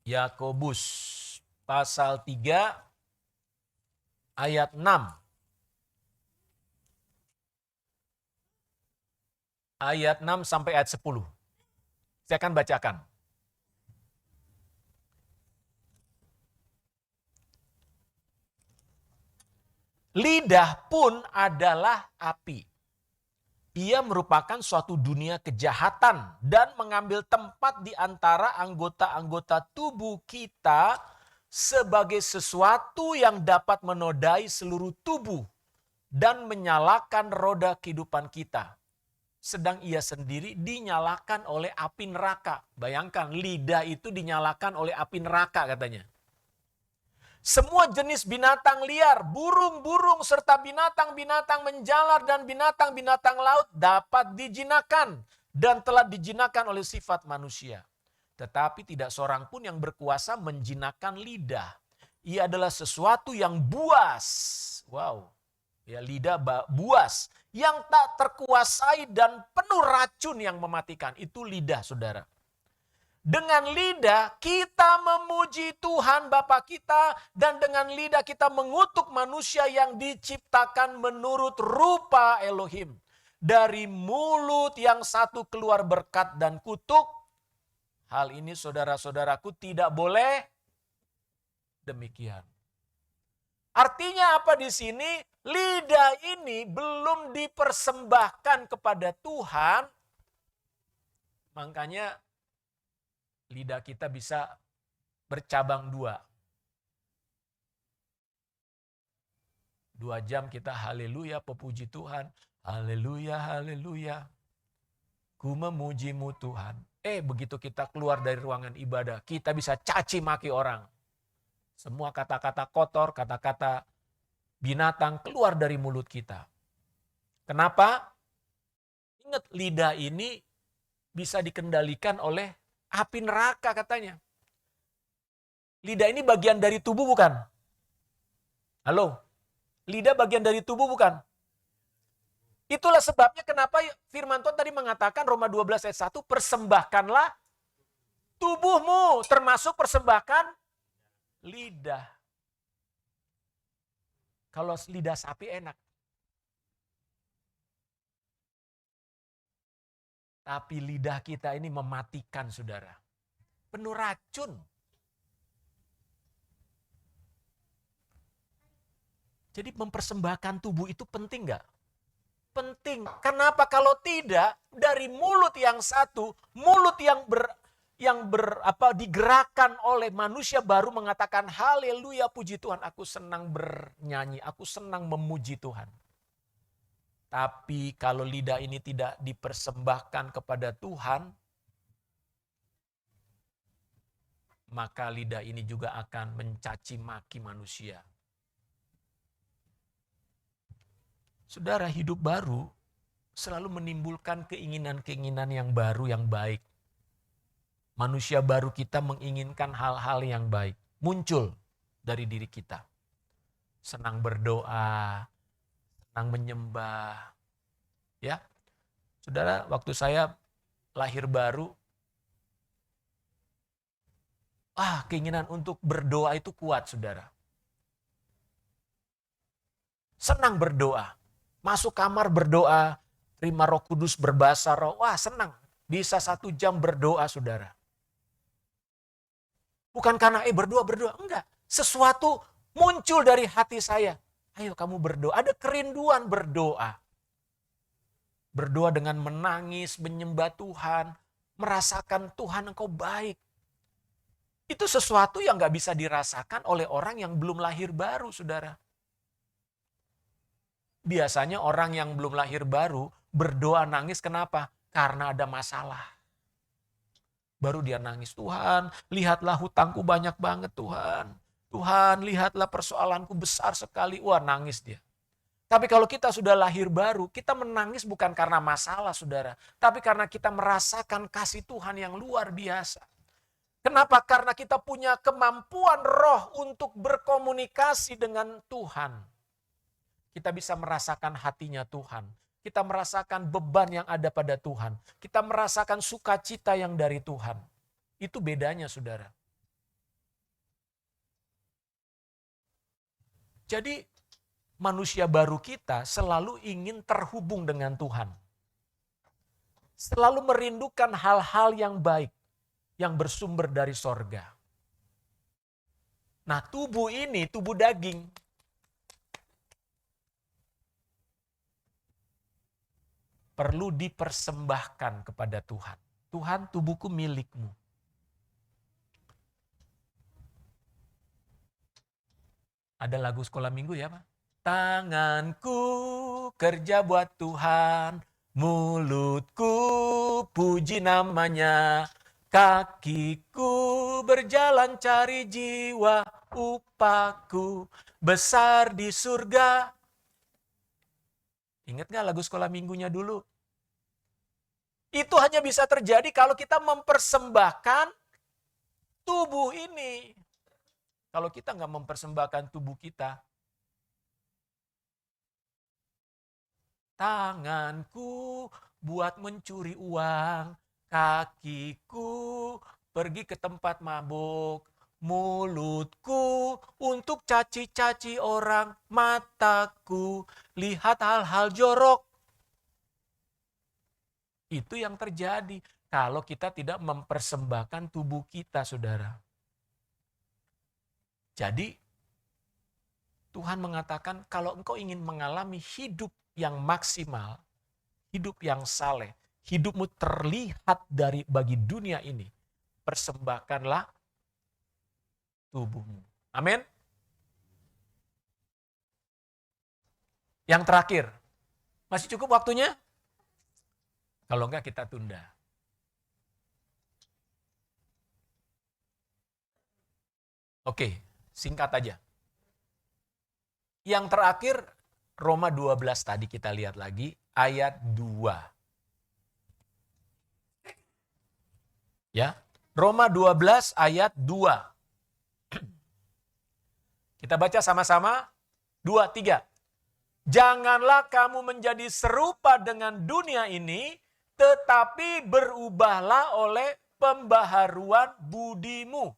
Speaker 1: Yakobus pasal 3 ayat 6. Ayat 6 sampai ayat 10. Saya akan bacakan. Lidah pun adalah api. Ia merupakan suatu dunia kejahatan dan mengambil tempat di antara anggota-anggota tubuh kita sebagai sesuatu yang dapat menodai seluruh tubuh dan menyalakan roda kehidupan kita. Sedang ia sendiri dinyalakan oleh api neraka. Bayangkan, lidah itu dinyalakan oleh api neraka katanya. Semua jenis binatang liar, burung-burung serta binatang-binatang menjalar dan binatang-binatang laut dapat dijinakan dan telah dijinakan oleh sifat manusia. Tetapi tidak seorang pun yang berkuasa menjinakan lidah. Ia adalah sesuatu yang buas. Wow. Ya, lidah buas yang tak terkuasai dan penuh racun yang mematikan. Itu lidah, saudara. Dengan lidah kita memuji Tuhan Bapa kita dan dengan lidah kita mengutuk manusia yang diciptakan menurut rupa Elohim. Dari mulut yang satu keluar berkat dan kutuk. Hal ini saudara-saudaraku tidak boleh demikian. Artinya apa di sini? Lidah ini belum dipersembahkan kepada Tuhan. Makanya lidah kita bisa bercabang 2. 2 jam kita haleluya, pepuji Tuhan. Haleluya, haleluya. Ku memujimu Tuhan. Begitu kita keluar dari ruangan ibadah, kita bisa caci maki orang. Semua kata-kata kotor, kata-kata binatang keluar dari mulut kita. Kenapa? Ingat, lidah ini bisa dikendalikan oleh api neraka katanya. Lidah ini bagian dari tubuh bukan? Halo? Lidah bagian dari tubuh bukan? Itulah sebabnya kenapa firman Tuhan tadi mengatakan Roma 12 ayat 1, persembahkanlah tubuhmu, termasuk persembahkan lidah. Kalau lidah sapi enak. Tapi lidah kita ini mematikan, saudara. Penuh racun. Jadi mempersembahkan tubuh itu penting nggak? Penting. Kenapa? Kalau tidak, dari mulut yang satu, mulut yang digerakkan oleh manusia baru mengatakan haleluya, puji Tuhan, aku senang bernyanyi, aku senang memuji Tuhan. Tapi kalau lidah ini tidak dipersembahkan kepada Tuhan, maka lidah ini juga akan mencaci maki manusia. Saudara, hidup baru selalu menimbulkan keinginan-keinginan yang baru, yang baik. Manusia baru kita menginginkan hal-hal yang baik. Muncul dari diri kita. Senang berdoa, senang menyembah. Ya, saudara, waktu saya lahir baru, keinginan untuk berdoa itu kuat, saudara. Senang berdoa. Masuk kamar berdoa, terima Roh Kudus, berbahasa roh. Senang. Bisa 1 jam berdoa, saudara. Bukan karena berdoa, enggak. Sesuatu muncul dari hati saya. Ayo kamu berdoa. Ada kerinduan berdoa. Berdoa dengan menangis, menyembah Tuhan. Merasakan Tuhan engkau baik. Itu sesuatu yang gak bisa dirasakan oleh orang yang belum lahir baru, saudara. Biasanya orang yang belum lahir baru berdoa nangis, kenapa? Karena ada masalah. Baru dia nangis, Tuhan, lihatlah hutangku banyak banget, Tuhan. Tuhan, lihatlah persoalanku besar sekali. Nangis dia. Tapi kalau kita sudah lahir baru, kita menangis bukan karena masalah, saudara. Tapi karena kita merasakan kasih Tuhan yang luar biasa. Kenapa? Karena kita punya kemampuan roh untuk berkomunikasi dengan Tuhan. Kita bisa merasakan hatinya Tuhan. Kita merasakan beban yang ada pada Tuhan. Kita merasakan sukacita yang dari Tuhan. Itu bedanya, saudara. Jadi manusia baru kita selalu ingin terhubung dengan Tuhan. Selalu merindukan hal-hal yang baik, yang bersumber dari sorga. Nah, tubuh ini, tubuh daging, perlu dipersembahkan kepada Tuhan. Tuhan, tubuhku milikmu. Ada lagu sekolah minggu ya, Pak? Tanganku kerja buat Tuhan, mulutku puji namanya, kakiku berjalan cari jiwa, upahku besar di surga. Ingat gak lagu sekolah minggunya dulu? Itu hanya bisa terjadi kalau kita mempersembahkan tubuh ini. Kalau kita nggak mempersembahkan tubuh kita, tanganku buat mencuri uang, kakiku pergi ke tempat mabuk, mulutku untuk caci-caci orang, mataku lihat hal-hal jorok. Itu yang terjadi kalau kita tidak mempersembahkan tubuh kita, saudara. Jadi Tuhan mengatakan kalau engkau ingin mengalami hidup yang maksimal, hidup yang saleh, hidupmu terlihat bagi dunia ini, persembahkanlah tubuhmu. Amin. Yang terakhir, masih cukup waktunya? Kalau enggak kita tunda. Oke, singkat aja. Yang terakhir, Roma 12 tadi kita lihat lagi, ayat 2. Ya, Roma 12 ayat 2. Kita baca sama-sama, 2, 3. Janganlah kamu menjadi serupa dengan dunia ini, tetapi berubahlah oleh pembaharuan budimu,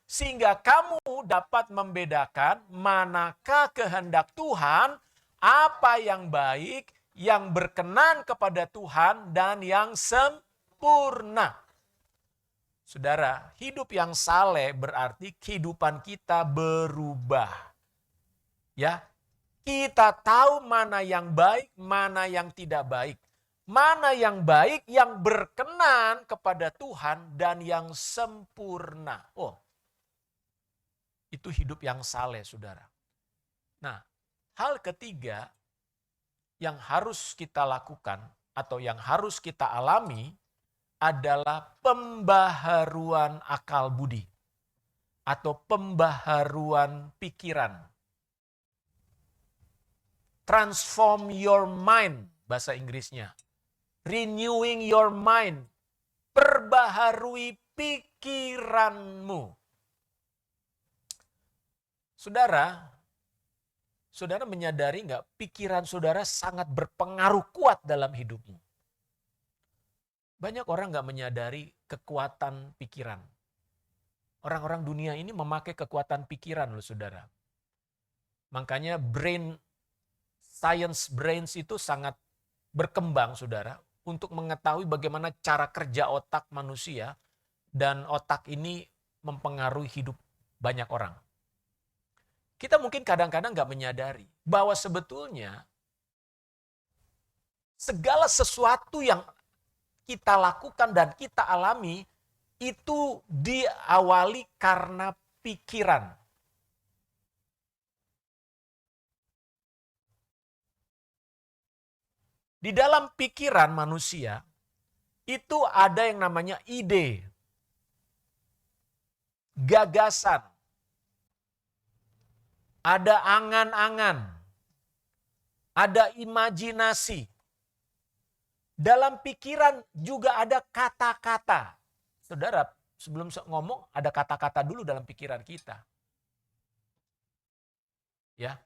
Speaker 1: sehingga kamu dapat membedakan manakah kehendak Tuhan, apa yang baik, yang berkenan kepada Tuhan, dan yang sempurna. Saudara, hidup yang saleh berarti kehidupan kita berubah. Ya, kita tahu mana yang baik, mana yang tidak baik. Mana yang baik, yang berkenan kepada Tuhan, dan yang sempurna. Oh, itu hidup yang saleh, saudara. Nah, hal ketiga yang harus kita lakukan atau yang harus kita alami adalah pembaharuan akal budi atau pembaharuan pikiran. Transform your mind, bahasa Inggrisnya. Renewing your mind. Perbaharui pikiranmu. Saudara menyadari nggak pikiran saudara sangat berpengaruh kuat dalam hidupmu? Banyak orang nggak menyadari kekuatan pikiran. Orang-orang dunia ini memakai kekuatan pikiran loh saudara. Makanya science brains itu sangat berkembang saudara untuk mengetahui bagaimana cara kerja otak manusia dan otak ini mempengaruhi hidup banyak orang. Kita mungkin kadang-kadang nggak menyadari bahwa sebetulnya segala sesuatu yang kita lakukan dan kita alami itu diawali karena pikiran. Di dalam pikiran manusia itu ada yang namanya ide, gagasan, ada angan-angan, ada imajinasi. Dalam pikiran juga ada kata-kata. Saudara, sebelum ngomong ada kata-kata dulu dalam pikiran kita. Ya.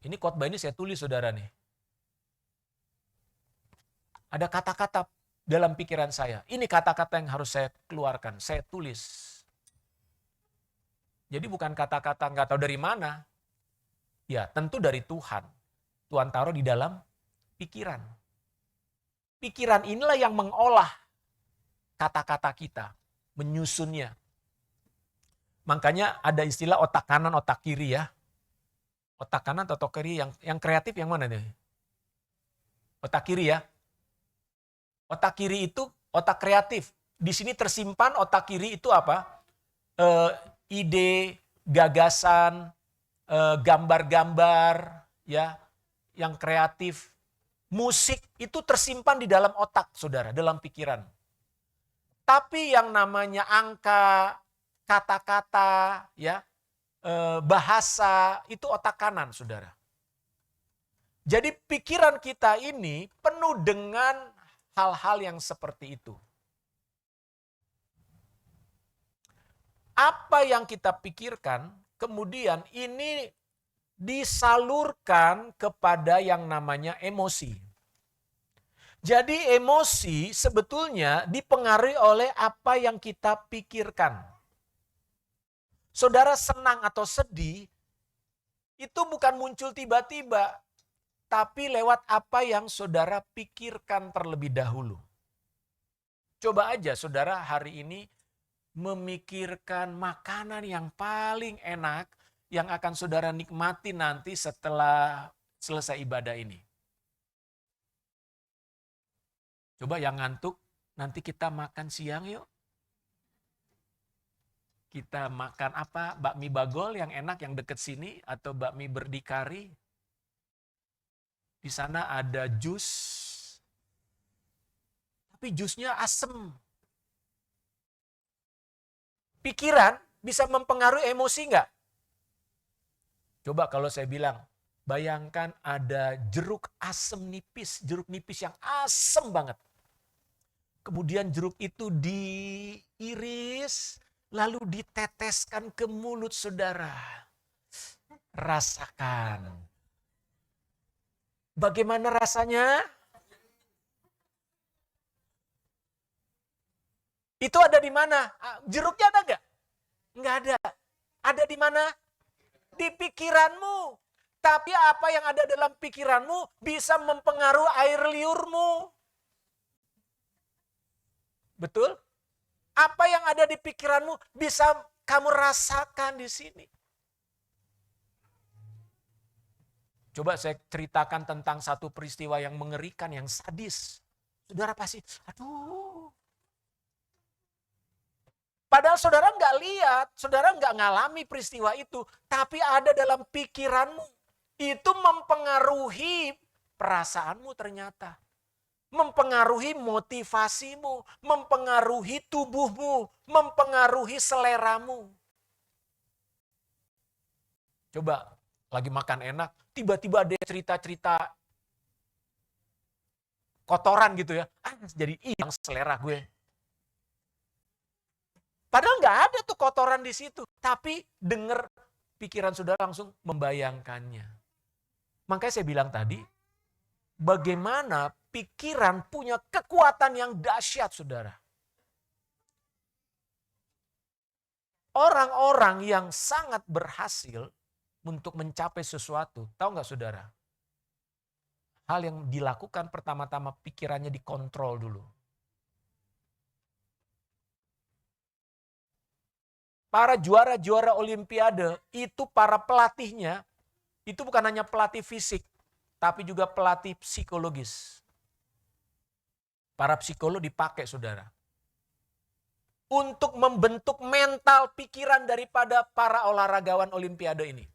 Speaker 1: Ini khotbah ini saya tulis saudara nih. Ada kata-kata dalam pikiran saya. Ini kata-kata yang harus saya keluarkan, saya tulis. Jadi bukan kata-kata nggak tahu dari mana. Ya, tentu dari Tuhan. Tuhan taruh di dalam pikiran. Pikiran inilah yang mengolah kata-kata kita, menyusunnya. Makanya ada istilah otak kanan, otak kiri ya. Otak kanan atau otak kiri yang kreatif yang mana nih? Otak kiri ya. Otak kiri itu otak kreatif. Di sini tersimpan otak kiri itu apa? Ide, gagasan, gambar-gambar ya yang kreatif, musik itu tersimpan di dalam otak saudara, dalam pikiran. Tapi yang namanya angka, kata-kata, ya bahasa itu otak kanan saudara. Jadi pikiran kita ini penuh dengan hal-hal yang seperti itu. Apa yang kita pikirkan kemudian ini disalurkan kepada yang namanya emosi. Jadi emosi sebetulnya dipengaruhi oleh apa yang kita pikirkan. Saudara senang atau sedih itu bukan muncul tiba-tiba, tapi lewat apa yang saudara pikirkan terlebih dahulu. Coba aja saudara hari ini memikirkan makanan yang paling enak yang akan saudara nikmati nanti setelah selesai ibadah ini. Coba yang ngantuk, nanti kita makan siang yuk. Kita makan apa? Bakmi Bagol yang enak yang deket sini atau bakmi berdikari. Di sana ada jus. Tapi jusnya asem. Pikiran bisa mempengaruhi emosi nggak? Coba kalau saya bilang, bayangkan ada jeruk jeruk nipis yang asem banget. Kemudian jeruk itu diiris, lalu diteteskan ke mulut saudara. Rasakan. Bagaimana rasanya? Itu ada di mana? Jeruknya ada nggak? Nggak ada. Ada di mana? Di pikiranmu. Tapi apa yang ada dalam pikiranmu bisa mempengaruhi air liurmu. Betul? Apa yang ada di pikiranmu bisa kamu rasakan di sini. Coba saya ceritakan tentang satu peristiwa yang mengerikan, yang sadis. Saudara pasti, aduh. Padahal saudara nggak lihat, saudara nggak ngalami peristiwa itu. Tapi ada dalam pikiranmu. Itu mempengaruhi perasaanmu ternyata. Mempengaruhi motivasimu, mempengaruhi tubuhmu, mempengaruhi seleramu. Coba lagi makan enak, tiba-tiba ada cerita-cerita kotoran gitu ya. Jadi hilang selera gue. Padahal nggak ada tuh kotoran di situ. Tapi dengar pikiran saudara langsung membayangkannya. Makanya saya bilang tadi, bagaimana pikiran punya kekuatan yang dahsyat, saudara. Orang-orang yang sangat berhasil untuk mencapai sesuatu, tahu nggak saudara? Hal yang dilakukan pertama-tama pikirannya dikontrol dulu. Para juara-juara olimpiade itu para pelatihnya, itu bukan hanya pelatih fisik, tapi juga pelatih psikologis. Para psikolog dipakai saudara. Untuk membentuk mental pikiran daripada para olahragawan olimpiade ini.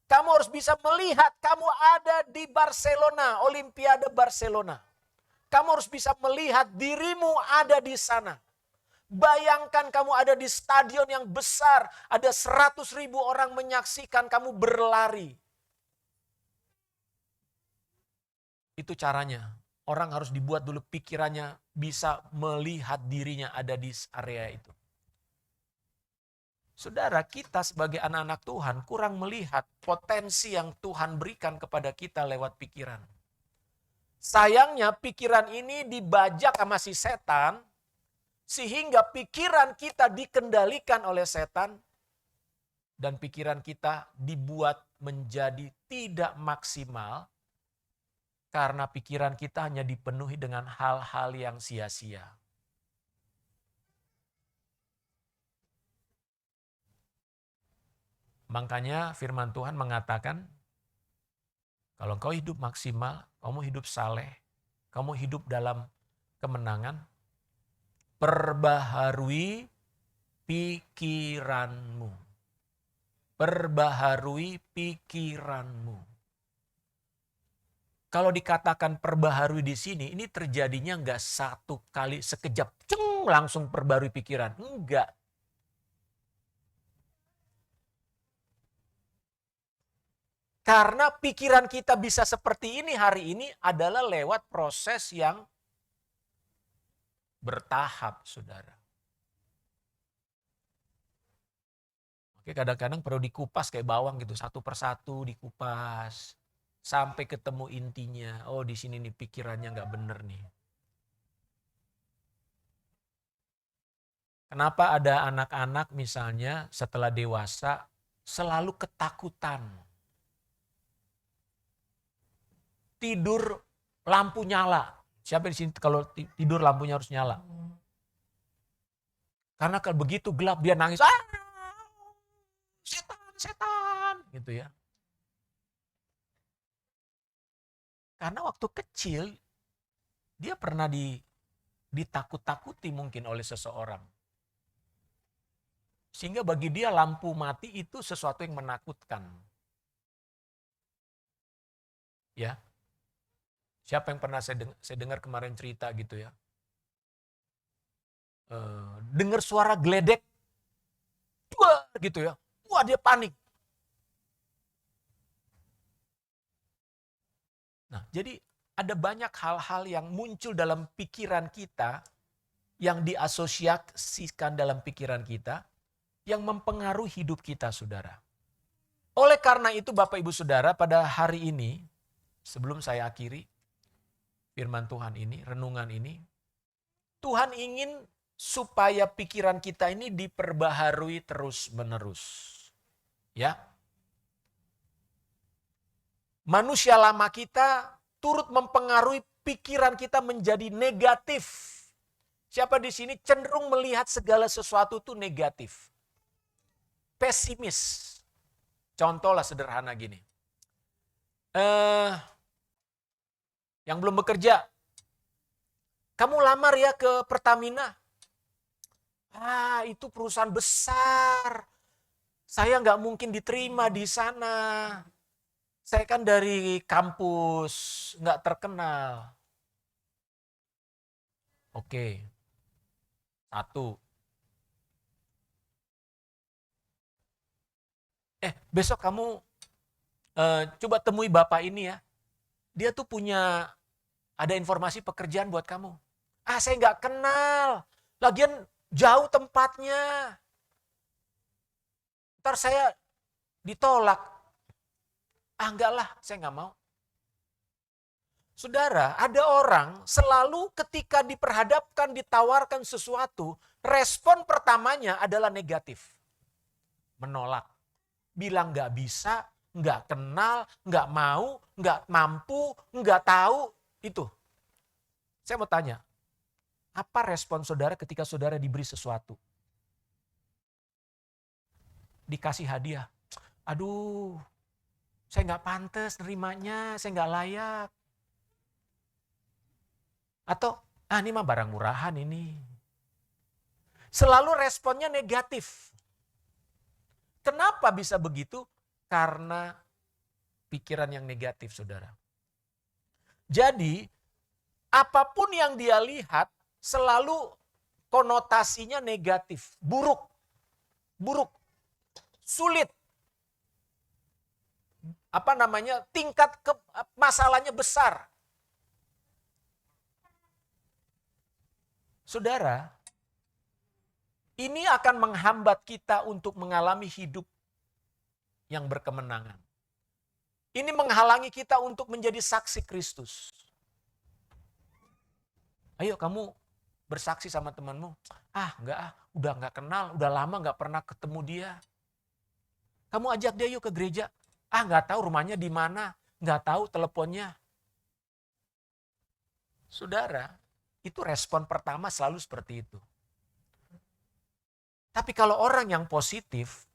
Speaker 1: Kamu harus bisa melihat kamu ada di Barcelona, Olimpiade Barcelona. Kamu harus bisa melihat dirimu ada di sana. Bayangkan kamu ada di stadion yang besar, ada 100.000 orang menyaksikan kamu berlari. Itu caranya. Orang harus dibuat dulu pikirannya bisa melihat dirinya ada di area itu. Saudara, kita sebagai anak-anak Tuhan kurang melihat potensi yang Tuhan berikan kepada kita lewat pikiran. Sayangnya pikiran ini dibajak sama si setan, sehingga pikiran kita dikendalikan oleh setan, dan pikiran kita dibuat menjadi tidak maksimal, karena pikiran kita hanya dipenuhi dengan hal-hal yang sia-sia. Makanya firman Tuhan mengatakan, kalau kau hidup maksimal, kamu hidup saleh, kamu hidup dalam kemenangan, perbaharui pikiranmu. Perbaharui pikiranmu. Kalau dikatakan perbaharui di sini, ini terjadinya enggak satu kali sekejap, langsung perbaharui pikiran. Enggak. Karena pikiran kita bisa seperti ini hari ini adalah lewat proses yang bertahap, saudara. Oke, kadang-kadang perlu dikupas kayak bawang gitu, satu persatu dikupas. Sampai ketemu intinya, oh di sini nih pikirannya nggak bener nih. Kenapa ada anak-anak misalnya setelah dewasa selalu ketakutan? Tidur lampu nyala. Siapa di sini kalau tidur lampunya harus nyala? Karena kalau begitu gelap dia nangis, setan, gitu ya. Karena waktu kecil dia pernah ditakut-takuti mungkin oleh seseorang. Sehingga bagi dia lampu mati itu sesuatu yang menakutkan. Ya. Siapa yang pernah saya dengar kemarin cerita gitu ya. Dengar suara geledek, Wah, gitu ya. Wah, dia panik. Nah, jadi ada banyak hal-hal yang muncul dalam pikiran kita, yang diasosiasikan dalam pikiran kita, yang mempengaruhi hidup kita, saudara. Oleh karena itu, Bapak Ibu Saudara, pada hari ini, sebelum saya akhiri firman Tuhan ini, renungan ini, Tuhan ingin supaya pikiran kita ini diperbaharui terus-menerus. Ya. Manusia lama kita turut mempengaruhi pikiran kita menjadi negatif. Siapa di sini cenderung melihat segala sesuatu itu negatif. Pesimis. Contohlah sederhana gini. Yang belum bekerja, kamu lamar ya ke Pertamina. Itu perusahaan besar. Saya nggak mungkin diterima di sana. Saya kan dari kampus, nggak terkenal. Oke. Satu. Besok kamu coba temui bapak ini ya. Dia tuh punya ada informasi pekerjaan buat kamu. Saya nggak kenal. Lagian jauh tempatnya. Ntar saya ditolak. Enggak lah, saya nggak mau. Saudara, ada orang selalu ketika diperhadapkan, ditawarkan sesuatu, respon pertamanya adalah negatif. Menolak. Bilang nggak bisa, nggak kenal, nggak mau, nggak mampu, nggak tahu, itu. Saya mau tanya, apa respon saudara ketika saudara diberi sesuatu? Dikasih hadiah. Aduh, saya nggak pantas nerimanya, saya nggak layak. Atau, ini mah barang murahan ini. Selalu responnya negatif. Kenapa bisa begitu? Karena pikiran yang negatif, saudara. Jadi, apapun yang dia lihat selalu konotasinya negatif, buruk, sulit. Tingkat masalahnya besar. Saudara, ini akan menghambat kita untuk mengalami hidup yang berkemenangan. Ini menghalangi kita untuk menjadi saksi Kristus. Ayo kamu bersaksi sama temanmu. Udah nggak kenal, udah lama nggak pernah ketemu dia. Kamu ajak dia yuk ke gereja. Nggak tahu rumahnya di mana, nggak tahu teleponnya. Saudara, itu respon pertama selalu seperti itu. Tapi kalau orang yang positif,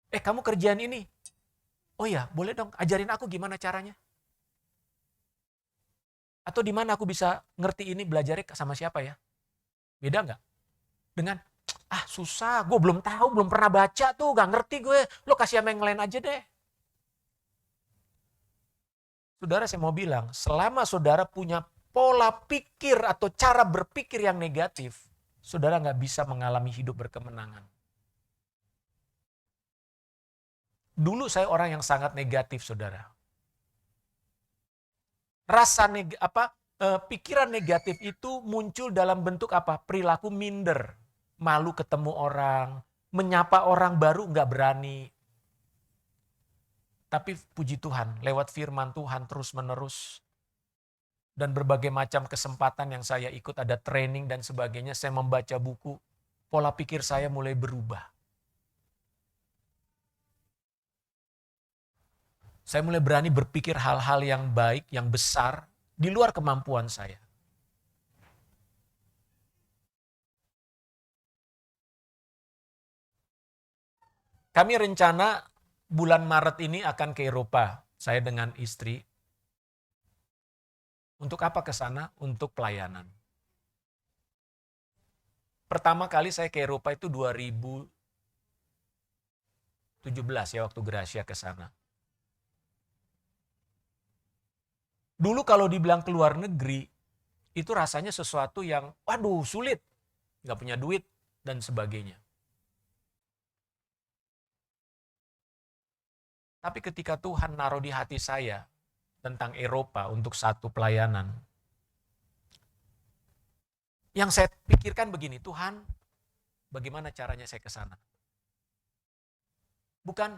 Speaker 1: kamu kerjaan ini. Oh ya, boleh dong ajarin aku gimana caranya. Atau di mana aku bisa ngerti ini, belajarnya sama siapa ya? Beda nggak? Dengan, susah, gue belum tahu, belum pernah baca tuh, gak ngerti gue. Lo kasih sama yang lain aja deh. Saudara, saya mau bilang, selama saudara punya pola pikir atau cara berpikir yang negatif, saudara nggak bisa mengalami hidup berkemenangan. Dulu saya orang yang sangat negatif, saudara. Pikiran negatif itu muncul dalam bentuk apa? Perilaku minder, malu ketemu orang, menyapa orang baru nggak berani. Tapi puji Tuhan, lewat firman Tuhan terus-menerus, dan berbagai macam kesempatan yang saya ikut, ada training dan sebagainya, saya membaca buku, pola pikir saya mulai berubah. Saya mulai berani berpikir hal-hal yang baik, yang besar, di luar kemampuan saya. Kami rencana bulan Maret ini akan ke Eropa, saya dengan istri. Untuk apa ke sana? Untuk pelayanan. Pertama kali saya ke Eropa itu 2017 ya, waktu Gracia ke sana. Dulu kalau dibilang keluar negeri, itu rasanya sesuatu yang, sulit. Nggak punya duit, dan sebagainya. Tapi ketika Tuhan naruh di hati saya tentang Eropa untuk satu pelayanan, yang saya pikirkan begini, Tuhan, bagaimana caranya saya ke sana? Bukan,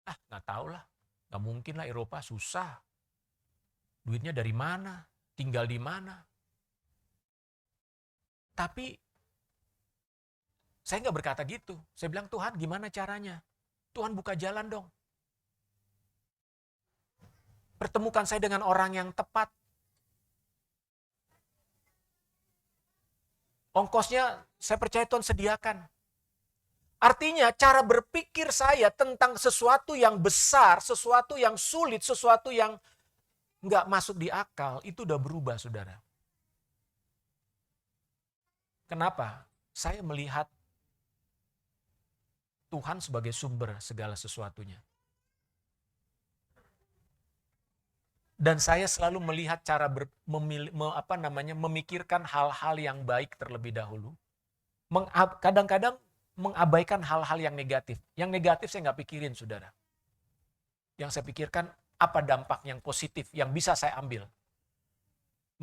Speaker 1: nggak tahu lah, nggak mungkin lah Eropa, susah. Duitnya dari mana? Tinggal di mana? Tapi saya nggak berkata gitu. Saya bilang, Tuhan gimana caranya? Tuhan buka jalan dong. Pertemukan saya dengan orang yang tepat. Ongkosnya saya percaya Tuhan sediakan. Artinya cara berpikir saya tentang sesuatu yang besar, sesuatu yang sulit, sesuatu yang nggak masuk di akal, itu udah berubah, saudara. Kenapa? Saya melihat Tuhan sebagai sumber segala sesuatunya. Dan saya selalu melihat cara memikirkan hal-hal yang baik terlebih dahulu. Kadang-kadang mengabaikan hal-hal yang negatif. Yang negatif saya nggak pikirin, saudara. Yang saya pikirkan apa dampak yang positif yang bisa saya ambil.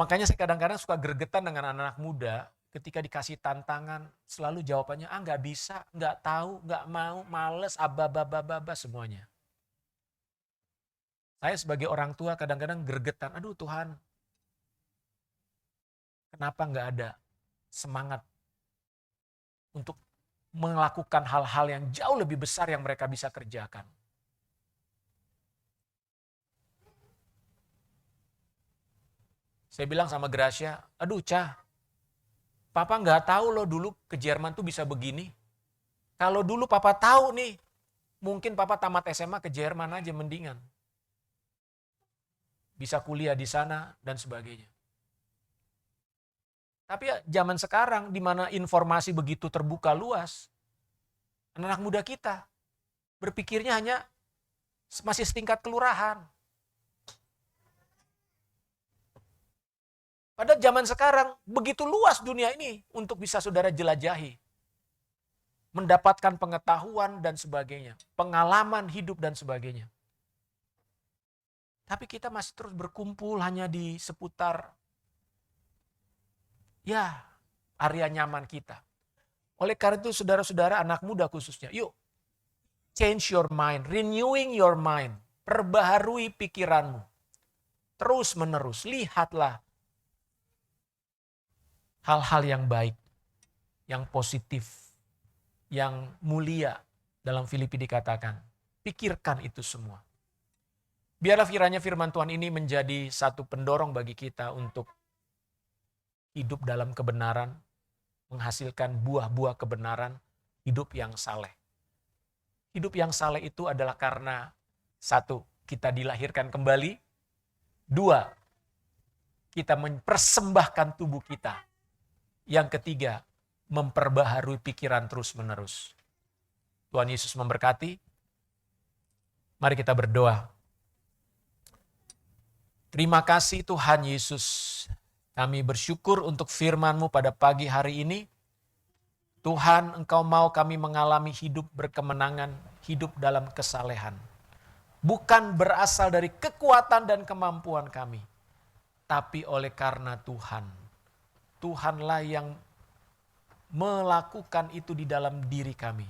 Speaker 1: Makanya saya kadang-kadang suka gregetan dengan anak-anak muda ketika dikasih tantangan, selalu jawabannya, nggak bisa, nggak tahu, nggak mau, males, ababa semuanya. Saya sebagai orang tua kadang-kadang gregetan, aduh Tuhan, kenapa nggak ada semangat untuk melakukan hal-hal yang jauh lebih besar yang mereka bisa kerjakan. Saya bilang sama Gracia, aduh Cah, Papa nggak tahu loh dulu ke Jerman tuh bisa begini. Kalau dulu Papa tahu nih, mungkin Papa tamat SMA ke Jerman aja mendingan. Bisa kuliah di sana dan sebagainya. Tapi ya zaman sekarang di mana informasi begitu terbuka luas, anak-anak muda kita berpikirnya hanya masih setingkat kelurahan. Pada zaman sekarang begitu luas dunia ini untuk bisa saudara jelajahi. Mendapatkan pengetahuan dan sebagainya, pengalaman hidup dan sebagainya. Tapi kita masih terus berkumpul hanya di seputar area nyaman kita. Oleh karena itu saudara-saudara anak muda khususnya, yuk change your mind, renewing your mind, perbaharui pikiranmu. Terus menerus, lihatlah hal-hal yang baik, yang positif, yang mulia dalam Filipi dikatakan. Pikirkan itu semua. Biarlah kiranya firman Tuhan ini menjadi satu pendorong bagi kita untuk hidup dalam kebenaran, menghasilkan buah-buah kebenaran, hidup yang saleh. Hidup yang saleh itu adalah karena satu, kita dilahirkan kembali. Dua, kita mempersembahkan tubuh kita. Yang ketiga, memperbaharui pikiran terus-menerus. Tuhan Yesus memberkati. Mari kita berdoa. Terima kasih Tuhan Yesus. Kami bersyukur untuk firman-Mu pada pagi hari ini. Tuhan, Engkau mau kami mengalami hidup berkemenangan, hidup dalam kesalehan. Bukan berasal dari kekuatan dan kemampuan kami, tapi oleh karena Tuhan. Tuhanlah yang melakukan itu di dalam diri kami.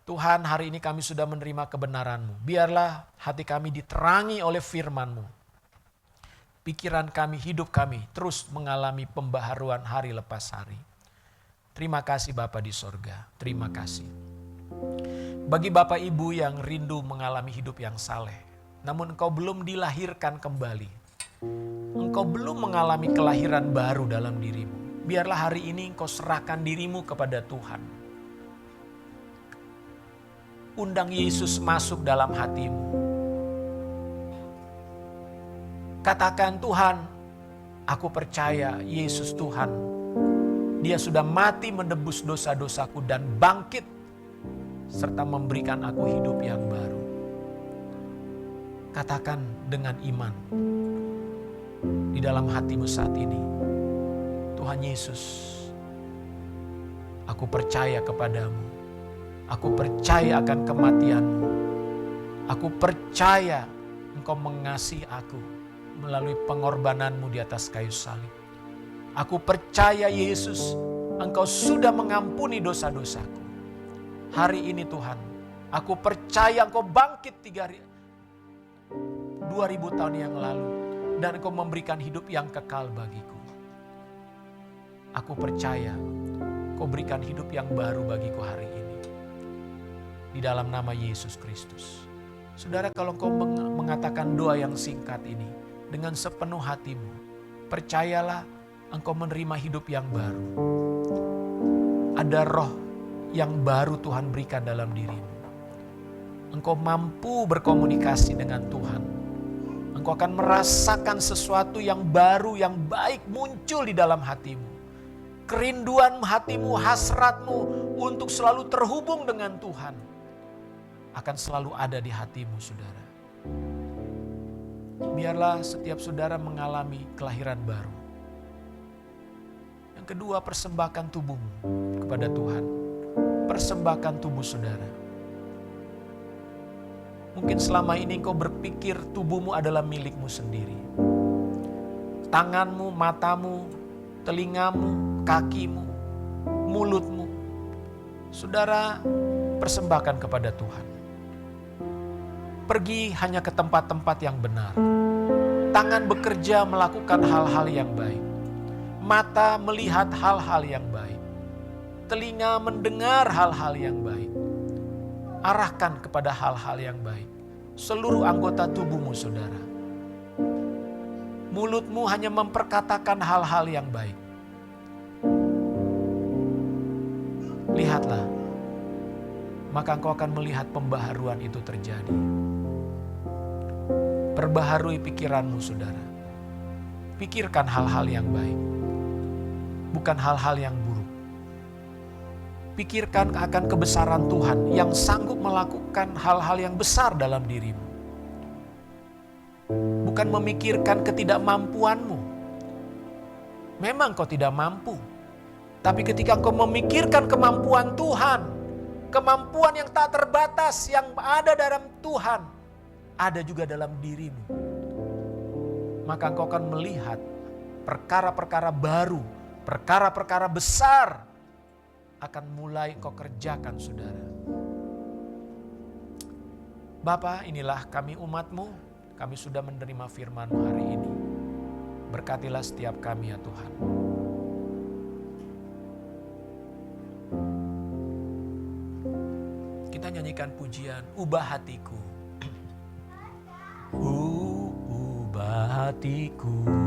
Speaker 1: Tuhan, hari ini kami sudah menerima kebenaran-Mu. Biarlah hati kami diterangi oleh firman-Mu. Pikiran kami, hidup kami terus mengalami pembaharuan hari lepas hari. Terima kasih Bapa di sorga. Terima kasih. Bagi Bapak Ibu yang rindu mengalami hidup yang saleh, namun engkau belum dilahirkan kembali. Engkau belum mengalami kelahiran baru dalam dirimu. Biarlah hari ini engkau serahkan dirimu kepada Tuhan. Undang Yesus masuk dalam hatimu. Katakan, Tuhan, aku percaya Yesus Tuhan. Dia sudah mati menebus dosa-dosaku dan bangkit serta memberikan aku hidup yang baru. Katakan dengan iman di dalam hatimu saat ini, Tuhan Yesus, Aku percaya kepadamu. Aku percaya akan kematianmu. Aku percaya Engkau mengasihi aku melalui pengorbananmu di atas kayu salib. Aku percaya Yesus, Engkau sudah mengampuni dosa-dosaku. Hari ini Tuhan, aku percaya Engkau bangkit 2000 tahun yang lalu dan Engkau memberikan hidup yang kekal bagiku. Aku percaya Kau berikan hidup yang baru bagiku hari ini. Di dalam nama Yesus Kristus. Saudara, kalau Engkau mengatakan doa yang singkat ini dengan sepenuh hatimu, percayalah Engkau menerima hidup yang baru. Ada roh yang baru Tuhan berikan dalam dirimu. Engkau mampu berkomunikasi dengan Tuhan. Engkau akan merasakan sesuatu yang baru, yang baik muncul di dalam hatimu. Kerinduan hatimu, hasratmu untuk selalu terhubung dengan Tuhan akan selalu ada di hatimu, saudara. Biarlah setiap saudara mengalami kelahiran baru. Yang kedua, persembahkan tubuhmu kepada Tuhan. Persembahkan tubuh saudara. Mungkin selama ini engkau berpikir tubuhmu adalah milikmu sendiri. Tanganmu, matamu, telingamu, kakimu, mulutmu. Saudara, persembahkan kepada Tuhan. Pergi hanya ke tempat-tempat yang benar. Tangan bekerja melakukan hal-hal yang baik. Mata melihat hal-hal yang baik. Telinga mendengar hal-hal yang baik. Arahkan kepada hal-hal yang baik seluruh anggota tubuhmu, saudara. Mulutmu hanya memperkatakan hal-hal yang baik. Lihatlah, maka engkau akan melihat pembaharuan itu terjadi. Perbaharui pikiranmu, saudara. Pikirkan hal-hal yang baik, bukan hal-hal yang buruk. Pikirkan akan kebesaran Tuhan yang sanggup melakukan hal-hal yang besar dalam dirimu. Bukan memikirkan ketidakmampuanmu. Memang kau tidak mampu. Tapi ketika kau memikirkan kemampuan Tuhan, kemampuan yang tak terbatas yang ada dalam Tuhan, ada juga dalam dirimu. Maka engkau akan melihat perkara-perkara baru, perkara-perkara besar akan mulai kau kerjakan, saudara. Bapa, inilah kami umat-Mu, kami sudah menerima firman-Mu hari ini. Berkatilah setiap kami ya Tuhan. Kita nyanyikan pujian, ubah hatiku. Ubah hatiku.